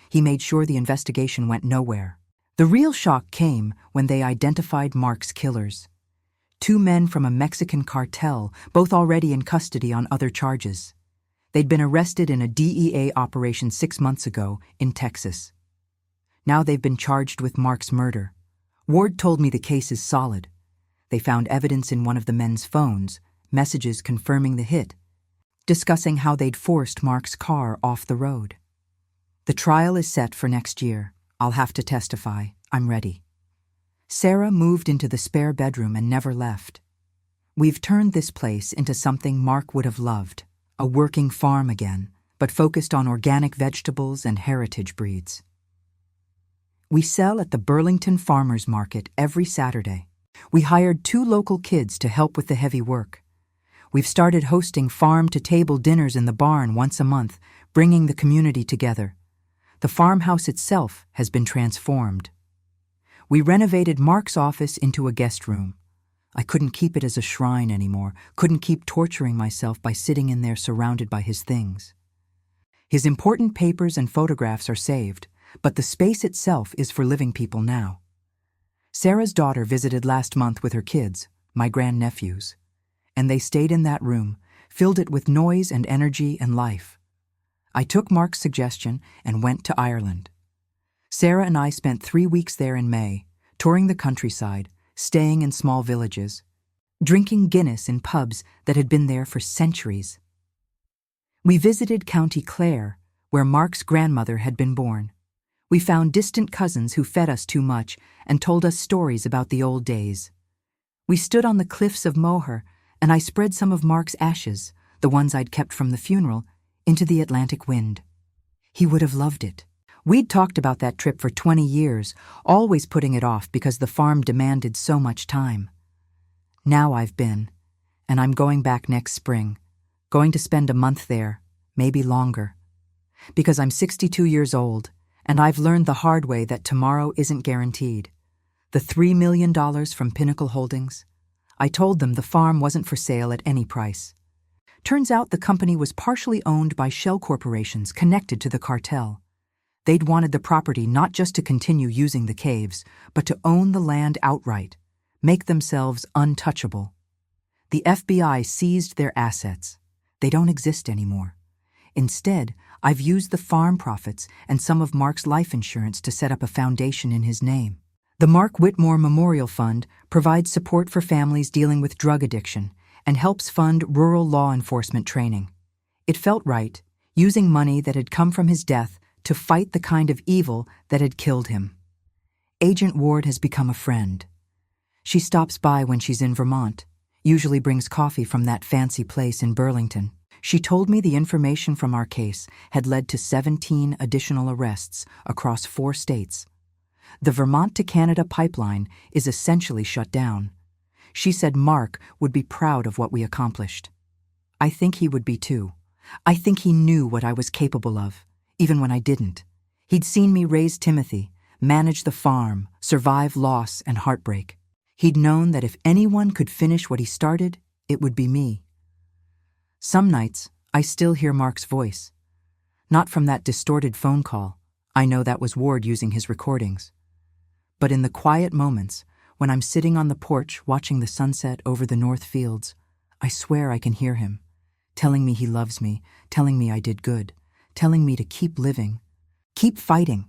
Speaker 1: He made sure the investigation went nowhere. The real shock came when they identified Mark's killers. 2 men from a Mexican cartel, both already in custody on other charges. They'd been arrested in a DEA operation 6 months ago in Texas. Now they've been charged with Mark's murder. Ward told me the case is solid. They found evidence in one of the men's phones, messages confirming the hit, discussing how they'd forced Mark's car off the road. The trial is set for next year. I'll have to testify. I'm ready. Sarah moved into the spare bedroom and never left. We've turned this place into something Mark would have loved, a working farm again, but focused on organic vegetables and heritage breeds. We sell at the Burlington Farmers Market every Saturday. We hired 2 local kids to help with the heavy work. We've started hosting farm-to-table dinners in the barn once a month, bringing the community together. The farmhouse itself has been transformed. We renovated Mark's office into a guest room. I couldn't keep it as a shrine anymore, couldn't keep torturing myself by sitting in there surrounded by his things. His important papers and photographs are saved, but the space itself is for living people now. Sarah's daughter visited last month with her kids, my grandnephews, and they stayed in that room, filled it with noise and energy and life. I took Mark's suggestion and went to Ireland. Sarah and I spent 3 weeks there in May, touring the countryside, staying in small villages, drinking Guinness in pubs that had been there for centuries. We visited County Clare, where Mark's grandmother had been born. We found distant cousins who fed us too much and told us stories about the old days. We stood on the cliffs of Moher, and I spread some of Mark's ashes, the ones I'd kept from the funeral, into the Atlantic wind. He would have loved it. We'd talked about that trip for 20 years, always putting it off because the farm demanded so much time. Now I've been, and I'm going back next spring, going to spend a month there, maybe longer. Because I'm 62 years old, and I've learned the hard way that tomorrow isn't guaranteed. The $3 million from Pinnacle Holdings, I told them the farm wasn't for sale at any price. Turns out the company was partially owned by shell corporations connected to the cartel. They'd wanted the property not just to continue using the caves, but to own the land outright, make themselves untouchable. The FBI seized their assets. They don't exist anymore. Instead, I've used the farm profits and some of Mark's life insurance to set up a foundation in his name. The Mark Whitmore Memorial Fund provides support for families dealing with drug addiction and helps fund rural law enforcement training. It felt right, using money that had come from his death to fight the kind of evil that had killed him. Agent Ward has become a friend. She stops by when she's in Vermont, usually brings coffee from that fancy place in Burlington. She told me the information from our case had led to 17 additional arrests across 4 states. The Vermont to Canada pipeline is essentially shut down. She said Mark would be proud of what we accomplished. I think he would be too. I think he knew what I was capable of, even when I didn't. He'd seen me raise Timothy, manage the farm, survive loss and heartbreak. He'd known that if anyone could finish what he started, it would be me. Some nights, I still hear Mark's voice. Not from that distorted phone call. I know that was Ward using his recordings. But in the quiet moments, when I'm sitting on the porch watching the sunset over the north fields, I swear I can hear him, telling me he loves me, telling me I did good, telling me to keep living, keep fighting,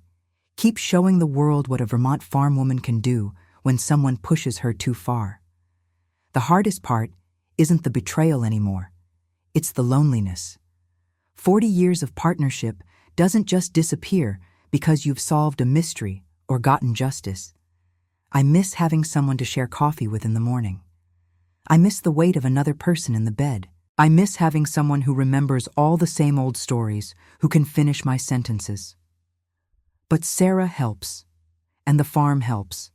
Speaker 1: keep showing the world what a Vermont farm woman can do when someone pushes her too far. The hardest part isn't the betrayal anymore. It's the loneliness. 40 years of partnership doesn't just disappear because you've solved a mystery or gotten justice. I miss having someone to share coffee with in the morning. I miss the weight of another person in the bed. I miss having someone who remembers all the same old stories, who can finish my sentences. But Sarah helps, and the farm helps,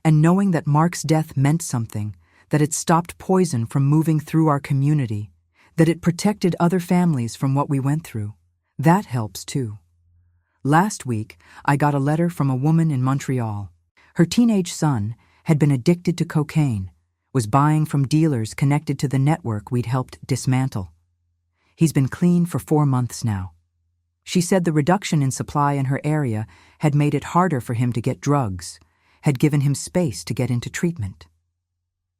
Speaker 1: and knowing that Mark's death meant something, that it stopped poison from moving through our community, that it protected other families from what we went through, that helps too. Last week, I got a letter from a woman in Montreal. Her teenage son had been addicted to cocaine, was buying from dealers connected to the network we'd helped dismantle. He's been clean for 4 months now. She said the reduction in supply in her area had made it harder for him to get drugs, had given him space to get into treatment.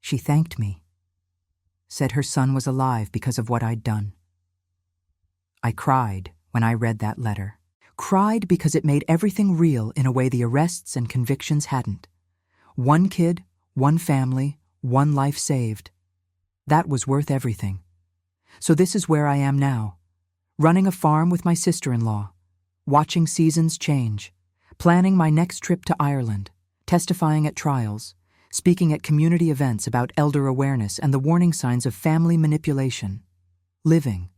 Speaker 1: She thanked me, said her son was alive because of what I'd done. I cried when I read that letter. Cried because it made everything real in a way the arrests and convictions hadn't. 1 kid, 1 family, 1 life saved. That was worth everything. So this is where I am now, running a farm with my sister-in-law, watching seasons change, planning my next trip to Ireland, testifying at trials, speaking at community events about elder awareness and the warning signs of family manipulation. Living,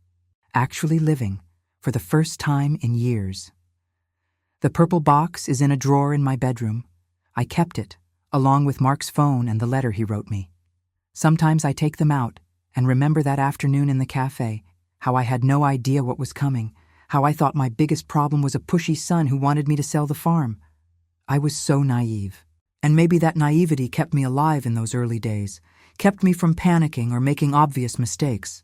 Speaker 1: actually living, for the first time in years. The purple box is in a drawer in my bedroom. I kept it, along with Mark's phone and the letter he wrote me. Sometimes I take them out and remember that afternoon in the cafe, how I had no idea what was coming, how I thought my biggest problem was a pushy son who wanted me to sell the farm. I was so naive. And maybe that naivety kept me alive in those early days, kept me from panicking or making obvious mistakes.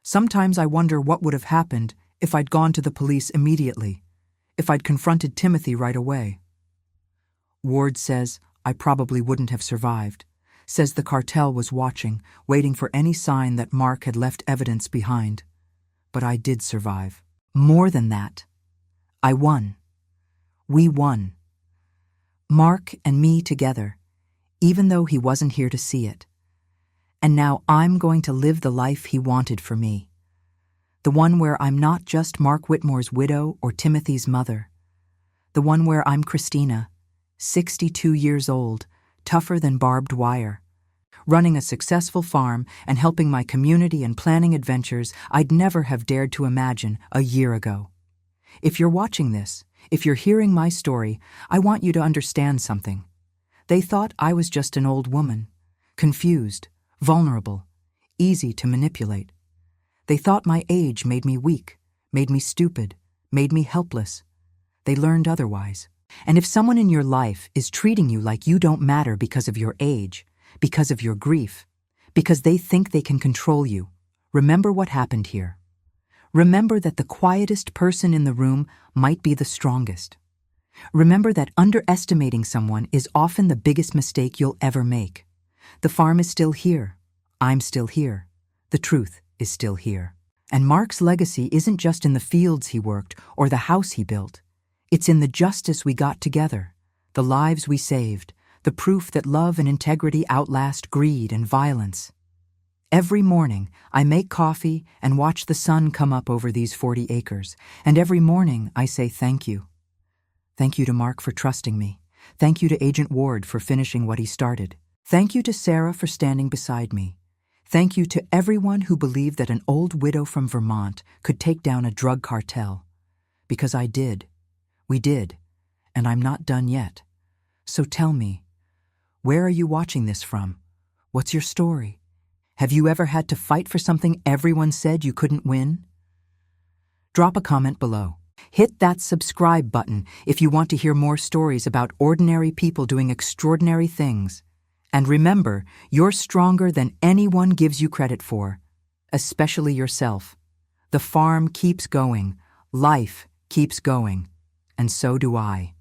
Speaker 1: Sometimes I wonder what would have happened if I'd gone to the police immediately, if I'd confronted Timothy right away. Ward says I probably wouldn't have survived, says the cartel was watching, waiting for any sign that Mark had left evidence behind. But I did survive. More than that, I won. We won. Mark and me together, even though he wasn't here to see it. And now I'm going to live the life he wanted for me. The one where I'm not just Mark Whitmore's widow or Timothy's mother. The one where I'm Christina, 62 years old, tougher than barbed wire. running a successful farm and helping my community and planning adventures I'd never have dared to imagine a year ago. If you're watching this, if you're hearing my story, I want you to understand something. They thought I was just an old woman, confused, vulnerable, easy to manipulate. They thought my age made me weak, made me stupid, made me helpless. They learned otherwise. And if someone in your life is treating you like you don't matter because of your age, because of your grief, because they think they can control you, remember what happened here. Remember that the quietest person in the room might be the strongest. Remember that underestimating someone is often the biggest mistake you'll ever make. The farm is still here. I'm still here. The truth is still here. And Mark's legacy isn't just in the fields he worked or the house he built. It's in the justice we got together, the lives we saved, the proof that love and integrity outlast greed and violence. Every morning, I make coffee and watch the sun come up over these 40 acres, and every morning I say thank you. Thank you to Mark for trusting me. Thank you to Agent Ward for finishing what he started. Thank you to Sarah for standing beside me. Thank you to everyone who believed that an old widow from Vermont could take down a drug cartel. Because I did. We did. And I'm not done yet. So tell me, where are you watching this from? What's your story? Have you ever had to fight for something everyone said you couldn't win? Drop a comment below. Hit that subscribe button if you want to hear more stories about ordinary people doing extraordinary things. And remember, you're stronger than anyone gives you credit for, especially yourself. The farm keeps going, life keeps going, and so do I.